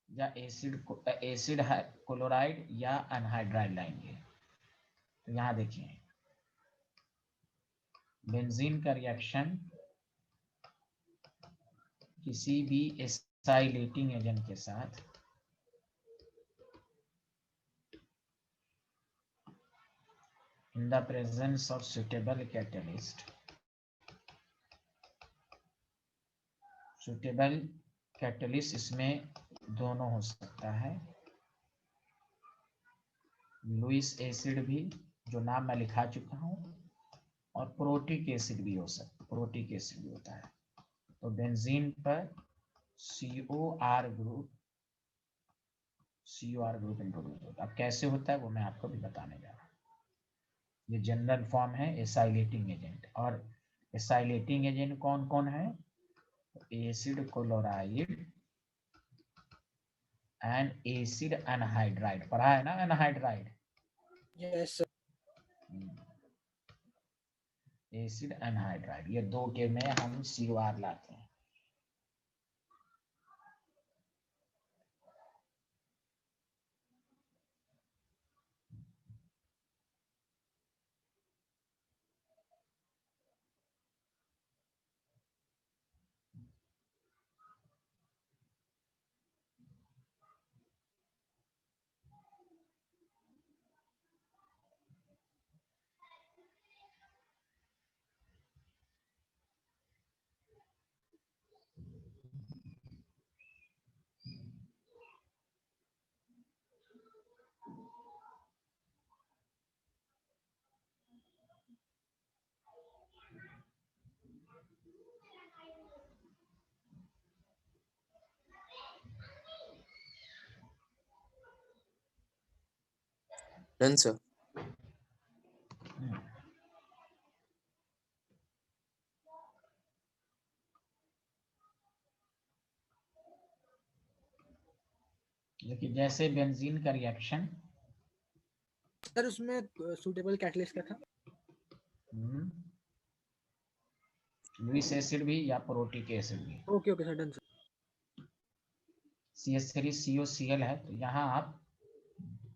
या एसिड क्लोराइड या अनहाइड्राइड लाएंगे। तो यहाँ देखिए बेंजीन का रिएक्शन किसी भी एसाइलेटिंग एजेंट के साथ in the presence of suitable catalyst, suitable catalyst इसमें दोनों हो सकता है, लुईस एसिड भी जो नाम मैं लिखा चुका हूं, और प्रोटिक एसिड भी हो सकता, प्रोटिक एसिड भी होता है। तो बेंजीन पर COR ग्रुप इंट्रोड्यूस होता है। अब कैसे होता है वो मैं आपको भी बताने जा रहा हूँ। ये जनरल फॉर्म है एसाइलेटिंग एजेंट। और एसाइलेटिंग एजेंट कौन कौन है? Acid chloride and acid anhydride. पढ़ा है ना anhydride? Yes sir. Acid anhydride, ये दो के में हम COR लाते हैं। Done sir. लेकिन जैसे बेंजीन का रिएक्शन, सर उसमें सूटेबल कैटलिस्ट क्या था? लुईस एसिड भी या प्रोटिक एसिड भी। Okay okay sir, done sir. CH3COCl है, तो यहाँ आप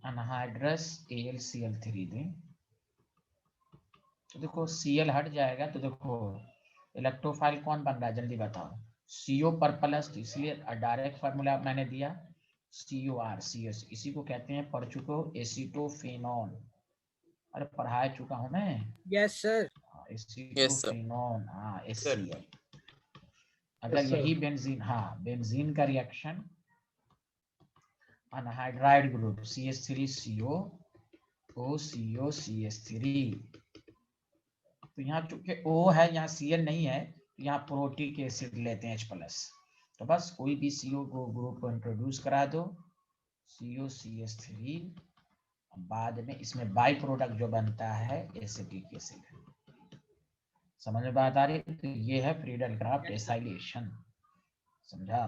अनहाइड्रस AlCl3 दें। तो देखो Cl हट जाएगा, तो देखो इलेक्ट्रोफाइल कौन बन रहा है जल्दी बताओ? CO पर प्लस, इसलिए डायरेक्ट फार्मूला मैंने दिया COR CS। इसी को कहते हैं, पढ़ चुके हो, एसीटोफेनॉन। अरे पढ़ा चुका हूं मैं। Yes sir. एसीटोफेनॉन, हाँ Sir. HCl। अगर Yes, sir. यही बेंजीन, हाँ बेंजीन का reaction anhydride group CH3CO OCO CH3, तो यहाँ चूंकि O है, यहाँ Cl नहीं है, तो यहाँ प्रोटिक एसिड लेते हैं H+। तो बस कोई भी CO को ग्रुप को इंट्रोड्यूस करा दो, COCH3, बाद में इसमें बाई प्रोडक्ट जो बनता है एसिटिक एसिड। समझ में बात आ रही है? तो ये है फ्रीडल क्राफ्ट एसाइलेशन, समझा?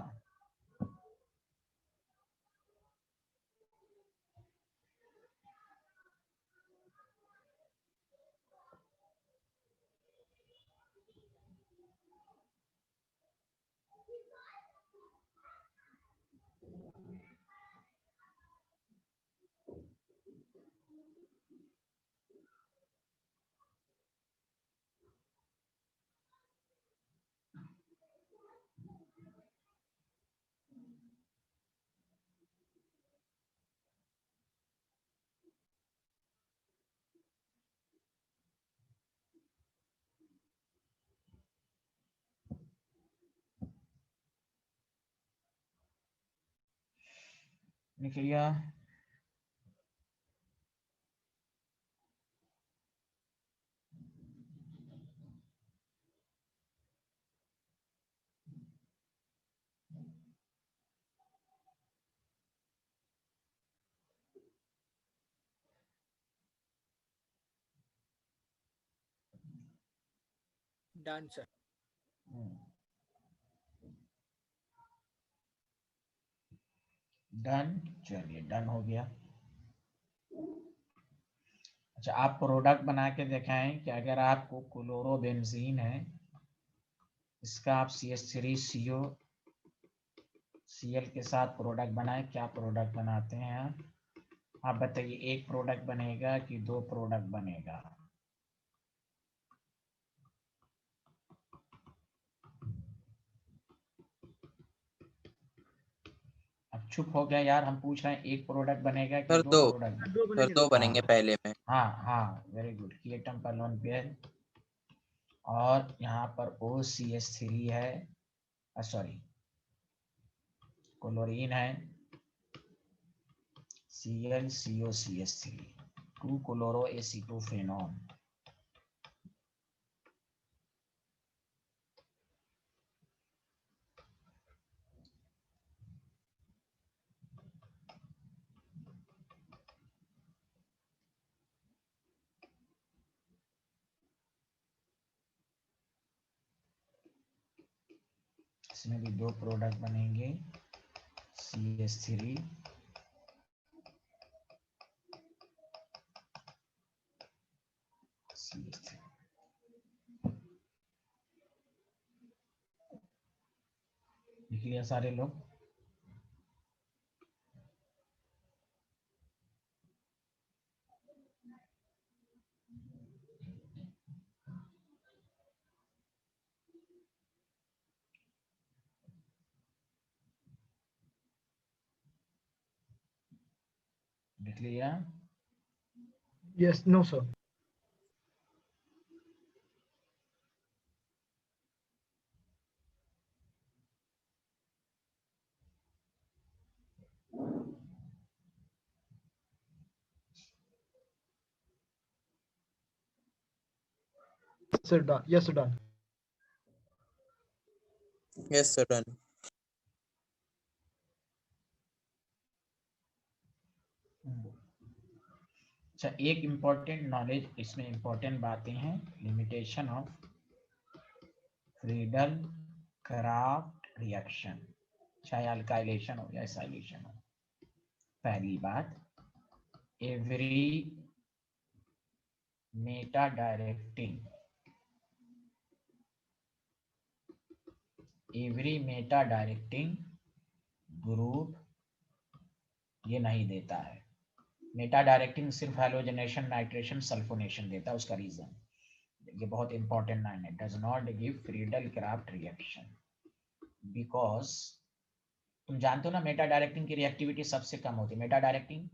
लिख लिया? Done sir. डन, चलिए डन हो गया। अच्छा, आप प्रोडक्ट बना के दिखाएं कि अगर आपको क्लोरोबेंजीन है, इसका आप CH3CO Cl के साथ प्रोडक्ट बनाए, क्या प्रोडक्ट बनाते हैं आप बताइए? एक प्रोडक्ट बनेगा कि दो प्रोडक्ट बनेगा? अब चुप हो गया यार, हम पूछ रहे हैं एक प्रोडक्ट बनेगा कि सर दो दो, प्रोडक्ट दो सर बनेंगे, दो दो। बनेंगे पहले में। हाँ हाँ, वेरी गुड। कीटन पर लोन पेयर, और यहाँ पर OCH3 है, सॉरी क्लोरीन है, ClCOCH3, 2-chloroacetophenone। इसमें भी दो प्रोडक्ट बनेंगे, CH3 CH3। लिख लिया सारे लोग? लिख लिया? Yes, no, sir. Sir, done. Yes, sir, done. Yes sir done. अच्छा, एक इम्पोर्टेंट नॉलेज इसमें, इम्पोर्टेंट बातें हैं। Limitation of Friedel Craft reaction, चाहे अल्काइलेशन हो या एसाइलेशन हो। पहली बात, एवरी मेटा डायरेक्टिंग ग्रुप ये नहीं देता है। मेटा डायरेक्टिंग सिर्फ हैलोजनेशन, नाइट्रेशन, सल्फोनेशन देता है। उसका रीजन, ये बहुत इंपॉर्टेंट लाइन है, does not give Friedel Craft reaction because, तुम जानते हो ना मेटा डायरेक्टिंग की रिएक्टिविटी सबसे कम होती है। Meta directing,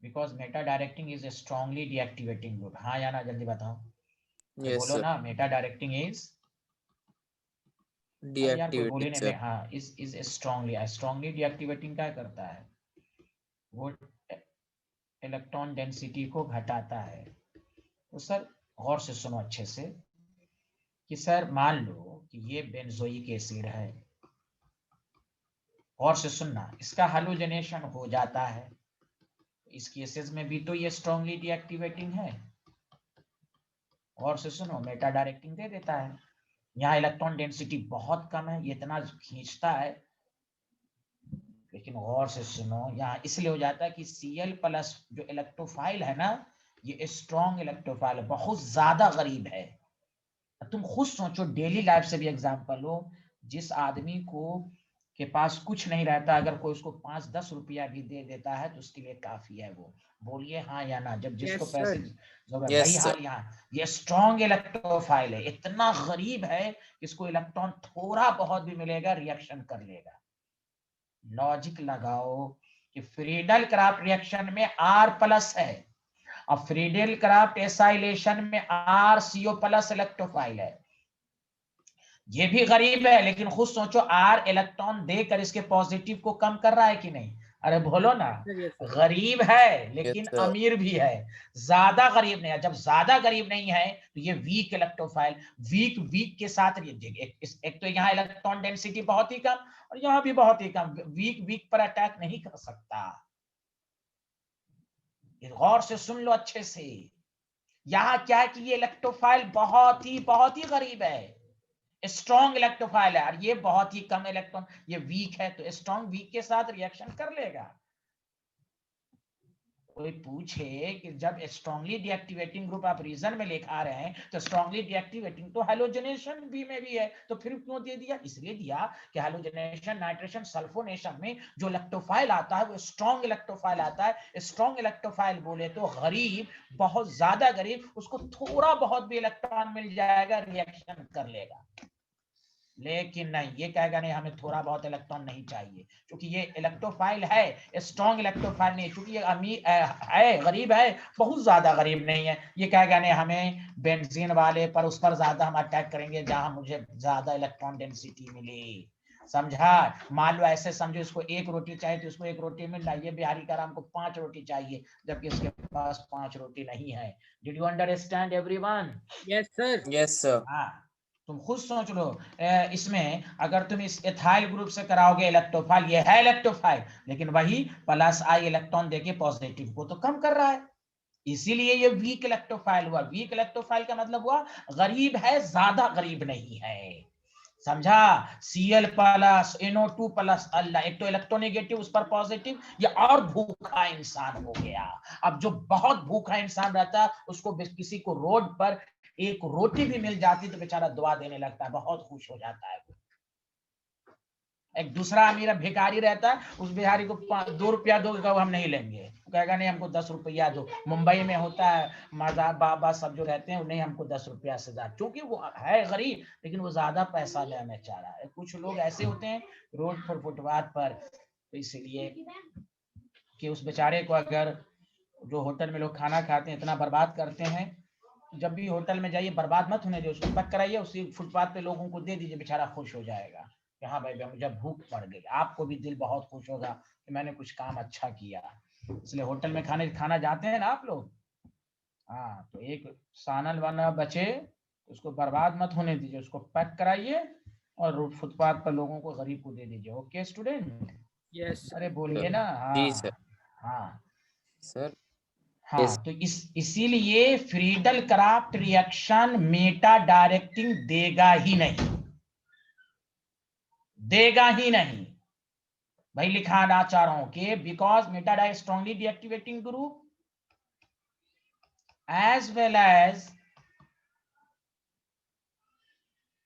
because Meta directing is a strongly deactivating group. हाँ या ना, जल्दी बताओ। यस बोलो सर, ना, मेटा डायरेक्टिंग इज, अरे यार कोई बोले डीएक्टिवेटिंग नहीं। सर। हाँ, इज स्ट्रांगली डीएक्टिवेटिंग क्या करता है? वो इलेक्ट्रॉन डेंसिटी को घटाता है। तो सर गौर से सुनो अच्छे से, कि सर मान लो कि ये बेंजोइक एसिड है, और से सुनना, इसका हैलोजनेशन हो जाता है, इस केसेस में भी तो ये स्ट्रांगली डीएक्टिवेटिंग है। और से सुनो, मेटा डायरेक्टिंग दे देता है। यहाँ इलेक्ट्रॉन डेंसिटी बहुत कम है, ये इतना खींचता है, लेकिन गौर से सुनो, यहाँ इसलिए हो जाता है कि Cl+ जो इलेक्ट्रोफाइल है ना, ये स्ट्रॉन्ग इलेक्ट्रोफाइल है, बहुत ज्यादा गरीब है। तुम खुद सोचो, डेली लाइफ से भी एग्जांपल लो, जिस आदमी को के पास कुछ नहीं रहता, अगर कोई उसको 5-10 रुपया भी दे देता है तो उसके लिए काफी है वो। बोलिए हाँ या ना। जब जिसको Yes, पैसे sir. जरूरत, Yes, वही sir. हाल यहाँ, ये स्ट्रॉन्ग इलेक्ट्रोफाइल है, इतना गरीब है कि इसको इलेक्ट्रॉन थोड़ा बहुत भी मिलेगा रिएक्शन कर लेगा। लॉजिक लगाओ कि फ्रीडल क्राफ्ट रिएक्शन में R+ है, और फ्रीडल क्राफ्ट एसाइलेशन में RCO+ इलेक्ट्रोफाइल है। ये भी गरीब है, लेकिन खुद सोचो, R इलेक्ट्रॉन देकर इसके पॉजिटिव को कम कर रहा है कि नहीं? अरे बोलो ना। Yes, sir. गरीब है लेकिन Yes, sir. अमीर भी है, ज्यादा गरीब नहीं है। जब ज्यादा गरीब नहीं है तो ये वीक इलेक्ट्रोफाइल, वीक के साथ एक तो यहाँ इलेक्ट्रॉन डेंसिटी बहुत ही कम, और यहाँ भी बहुत ही कम, वीक पर अटैक नहीं कर सकता। गौर से सुन लो अच्छे से, यहाँ क्या है कि ये इलेक्ट्रोफाइल बहुत ही गरीब है, स्ट्रॉन्ग इलेक्ट्रोफाइल है, और ये बहुत ही कम इलेक्ट्रॉन, ये वीक है, तो स्ट्रॉन्ग वीक के साथ रिएक्शन कर लेगा। कोई पूछे कि जब स्ट्रांगली डीएक्टिवेटिंग ग्रुप आप रीजन में लिखा रहे हैं, तो स्ट्रांगली डीएक्टिवेटिंग तो हैलोजनेशन भी में भी है, तो फिर क्यों दे दिया? इसलिए दिया कि हैलोजनेशन, नाइट्रेशन, सल्फोनेशन में जो इलेक्ट्रोफाइल आता है वो स्ट्रॉन्ग इलेक्ट्रोफाइल आता है। स्ट्रॉन्ग इलेक्ट्रोफाइल बोले तो गरीब, बहुत ज्यादा गरीब, उसको थोड़ा बहुत भी इलेक्ट्रॉन मिल जाएगा रिएक्शन कर लेगा। लेकिन नहीं, ये कहेगा नहीं हमें थोड़ा बहुत इलेक्ट्रॉन नहीं चाहिए, क्योंकि ये इलेक्ट्रोफाइल है, स्ट्रॉन्ग इलेक्ट्रोफाइल नहीं, क्योंकि ये अमीर है, गरीब है, बहुत ज्यादा गरीब नहीं है। ये कहेगा नहीं हमें बेंजीन वाले पर, उस पर ज्यादा हम अटैक करेंगे जहां मुझे ज्यादा इलेक्ट्रॉन डेंसिटी मिली। समझा? मान लो ऐसे समझो, इसको 1 रोटी चाहिए तो इसको 1 रोटी मिल रहा है, ये बिहारी का राम को 5 रोटी चाहिए, जबकि इसके पास 5 रोटी नहीं है। Did you understand everyone? Yes, sir. Yes, sir. हाँ, तुम खुद सोच लो, इसमें अगर तुम इस एथाइल ग्रुप से कराओगे इलेक्ट्रोफाइल, ये है इलेक्ट्रोफाइल, लेकिन वही +I इलेक्ट्रॉन देके पॉजिटिव को तो कम कर रहा है, इसीलिए ये वीक इलेक्ट्रोफाइल हुआ। वीक इलेक्ट्रोफाइल का मतलब हुआ गरीब है, ज्यादा गरीब नहीं है। समझा? Cl+, NO2+, अल्लाह, एक तो इलेक्ट्रोनेगेटिव, उस पर पॉजिटिव, ये और भूखा इंसान हो गया। अब जो बहुत भूखा इंसान रहता है, उसको किसी को रोड पर 1 रोटी भी मिल जाती तो बेचारा दुआ देने लगता है, बहुत खुश हो जाता है। एक दूसरा अमीर भिखारी रहता है, उस बिहारी को 2 रुपया दो, हम नहीं लेंगे, कहेगा नहीं हमको 10 रुपया दो। मुंबई में होता है, मजाक बाबा सब जो रहते हैं, नहीं हमको 10 रुपया से ज्यादा, क्योंकि वो है गरीब लेकिन वो ज्यादा पैसा लेना चाह रहा है। कुछ लोग ऐसे होते हैं रोड पर, फुटपाथ पर, तो इसलिए कि उस बेचारे को, अगर जो होटल में लोग खाना खाते हैं इतना बर्बाद करते हैं, जब भी होटल में जाइए बर्बाद मत होने दो, उसको पैक कराइए, उसी फुटपाथ पे लोगों को दे दीजिए, बेचारा खुश हो जाएगा कि हाँ भाई मुझे भूख पड़ गई। आपको भी दिल बहुत खुश होगा कि मैंने कुछ काम अच्छा किया। इसलिए होटल में खाना जाते हैं ना आप लोग, हाँ, तो एक सानल वाना बचे, उसको बर्बाद मत होने दीजिए, उसको पैक कराइए और फुटपाथ पर लोगों को, गरीब को दे दीजिए। Okay student? Yes, sir. अरे बोलिए ना। जी हाँ सर। हाँ सर हाँ, तो इसीलिए Friedel Craft reaction Meta directing देगा ही नहीं, देगा ही नहीं भाई। लिखाना चाह रहा हूं कि because meta direct strongly deactivating group as well as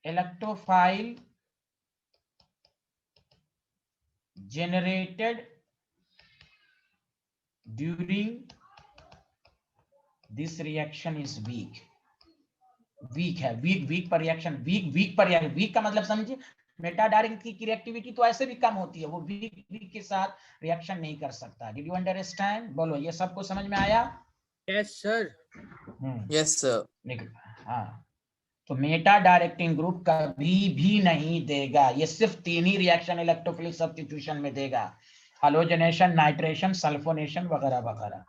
electrophile generated during this reaction is weak है, वीक पर रिएक्शन, वीक पर रिएक्शन, वीक का मतलब समझिए, मेटा डायरेक्टिंग की रिएक्टिविटी तो ऐसे भी कम होती है, वो वीक के साथ रिएक्शन नहीं कर सकता। Did you understand? बोलो, ये सबको समझ में आया? Yes, sir. Yes sir. हाँ, तो मेटा डायरेक्टिंग ग्रुप कभी भी नहीं देगा, ये सिर्फ 3 ही रिएक्शन इलेक्ट्रोफिलिक सब्स्टिट्यूशन में देगा, हैलोजनेशन, नाइट्रेशन, सल्फोनेशन वगैरह वगैरह।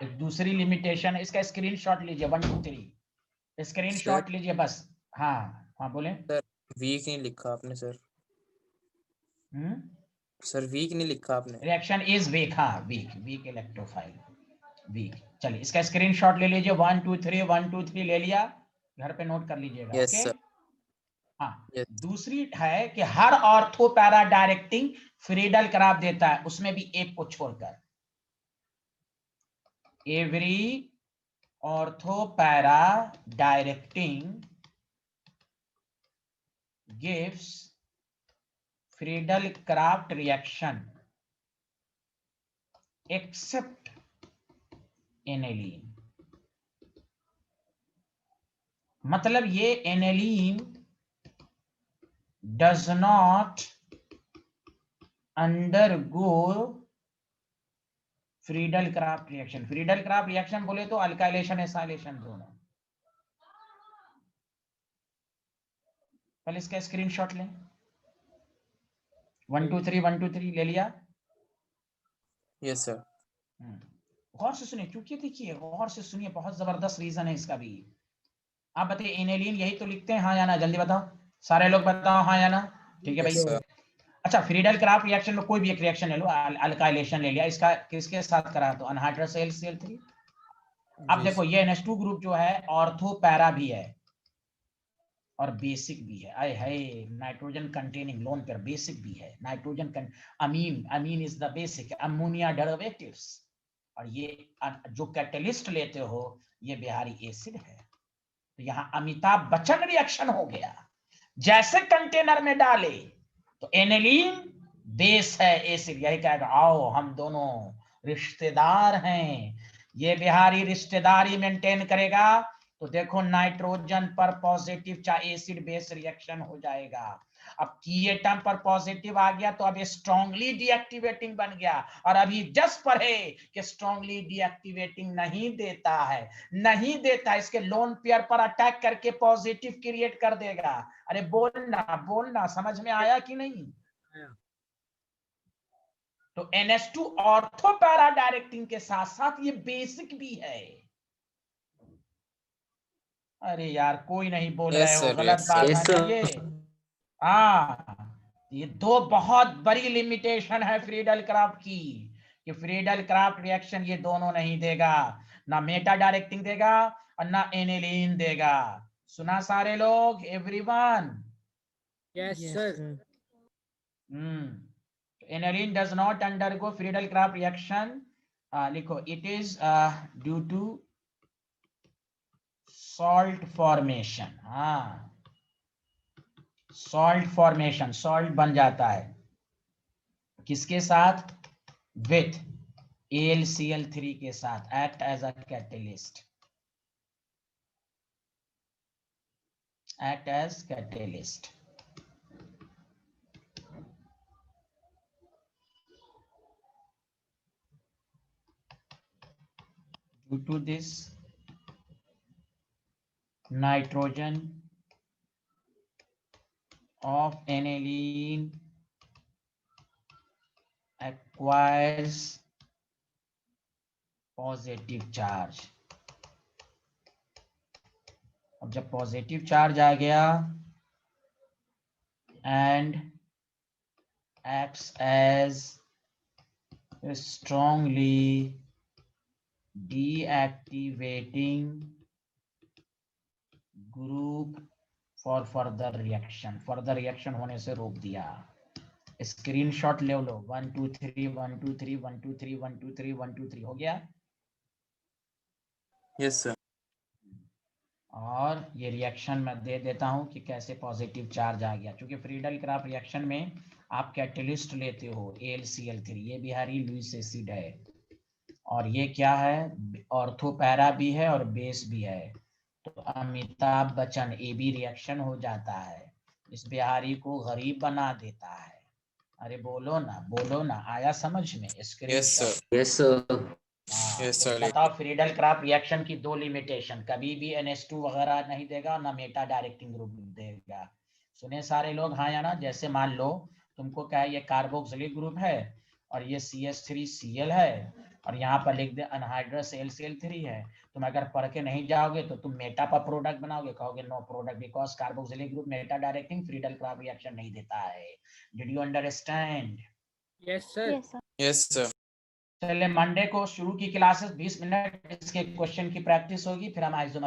एक दूसरी लिमिटेशन है, इसका स्क्रीनशॉट लीजिए, 1 2 3 स्क्रीनशॉट लीजिए बस। हाँ हाँ बोले। सर वीक नहीं लिखा आपने सर। हम्म, सर वीक नहीं लिखा आपने। रिएक्शन इज वीक, हाँ वीक, वीक इलेक्ट्रोफाइल, वीक। चलिए इसका स्क्रीनशॉट ले लीजिए, 1 2 3 1 2 3 ले लिया, घर पे नोट कर लीजिएगा। Yes okay sir. हाँ, यस। दूसरी है कि हर ऑर्थो पैरा डायरेक्टिंग फ्रीडल करार देता है, उसमें भी एक को छोड़कर। Every ortho para directing gives Friedel Craft reaction except aniline. मतलब ये aniline does not undergo Friedel Craft reaction. Friedel Craft reaction बोले तो अल्काइलेशन एसाइलेशन दोनों। पहले इसका स्क्रीनशॉट लें, 1 2 3 1 2 3 ले लिया। Yes sir. गौर से सुनिए, क्योंकि देखिए गौर से सुनिए, बहुत जबरदस्त रीजन है इसका भी। आप बताइए एनेलीन यही तो लिखते हैं, हाँ या ना, जल्दी बताओ सारे लोग, बताओ हाँ या ना। ठीक है भाई। Yes sir. अच्छा, फ्रीडल क्राफ्ट रिएक्शन में कोई भी एक रिएक्शन ले लो, अल्काइलेशन ले लिया, इसका किसके साथ करा तो अनहाइड्रस HCl3। अब देखो ये NH2 ग्रुप जो है ऑर्थो पैरा भी है और बेसिक भी है। आए हाय, nitrogen containing lone pair basic भी है। Nitrogen amine is the basic, ammonia derivatives. और ये जो कैटलिस्ट लेते हो ये बिहारी एसिड है। तो यहाँ अमिताभ बच्चन रिएक्शन हो गया, जैसे कंटेनर में डाले तो एनेलीन बेस है, एसिड। यही कहेगा आओ हम दोनों रिश्तेदार हैं। ये बिहारी रिश्तेदारी मेंटेन करेगा तो देखो नाइट्रोजन पर पॉजिटिव चाहे एसिड बेस रिएक्शन हो जाएगा। अब की एटम पर पॉजिटिव आ गया तो अब स्ट्रांगली डीएक्टिवेटिंग बन गया। और अभी जस्ट पढ़े कि स्ट्रांगली डीएक्टिवेटिंग नहीं देता है, नहीं देता, इसके लोन पेयर पर अटैक करके पॉजिटिव क्रिएट कर देगा। अरे बोलना बोलना, समझ में आया कि नहीं? तो NH2 ऑर्थो पैरा डायरेक्टिंग के साथ साथ ये बेसिक भी है। अरे यार कोई नहीं बोल रहे हो, गलत बात है ना ये। हाँ, ये दो बहुत बड़ी लिमिटेशन है फ्रीडल क्राफ्ट की, कि फ्रीडल क्राफ्ट रिएक्शन ये दोनों नहीं देगा, ना मेटा डायरेक्टिंग देगा और ना एनिलीन देगा। सुना सारे लोग, everyone? Yes sir. Aniline does not undergo Friedel Craft reaction. लिखो, it is due to salt formation. हाँ, सॉल्ट फॉर्मेशन, सॉल्ट बन जाता है किसके साथ? विथ AlCl3 के साथ, act as a catalyst, act as catalyst. Due to this nitrogen of aniline acquires positive charge। अब जब पॉजिटिव चार्ज आ गया and acts as strongly deactivating group for further reaction, further reaction होने से रोक दिया। Screenshot ले लो, 1 2 3 1 2 3 1 2 3 1 2 3 1 2 3 हो गया। Yes sir. और ये रिएक्शन मैं दे देता हूं कि कैसे पॉजिटिव चार्ज आ गया, क्योंकि फ्रीडल क्राफ्ट रिएक्शन में आप कैटलिस्ट लेते हो AlCl3, ये बिहारी लुईस एसिड है और ये क्या है, ऑर्थो पैरा भी है और बेस भी है। तो अमिताभ बच्चन AB रिएक्शन हो जाता है, इस बिहारी को गरीब बना देता है। अरे बोलो ना बोलो ना, आया समझ में? Yes sir. Yes sir. Yes तो सर। बताओ फ्रीडल क्राफ्ट रिएक्शन की दो लिमिटेशन, कभी भी NH2 वगैरह नहीं देगा, ना मेटा डायरेक्टिंग ग्रुप देगा। सुने सारे लोग हाँ या ना? जैसे मान लो तुमको क्या है, ये कार्बोक्सिलिक ग्रुप है और ये CH3Cl है, और यहाँ पर लिख दे अनहाइड्रस LCl3 है। तुम अगर पढ़ के नहीं जाओगे तो तुम मेटा पर प्रोडक्ट बनाओगे, कहोगे no product because carboxylic group meta directing free alkyl reaction नहीं देता है। Did you understand? Yes sir. Yes sir. Yes sir. चलिए मंडे को शुरू की क्लासेस 20 मिनट इसके क्वेश्चन की प्रैक्टिस होगी, फिर हम आइसोमर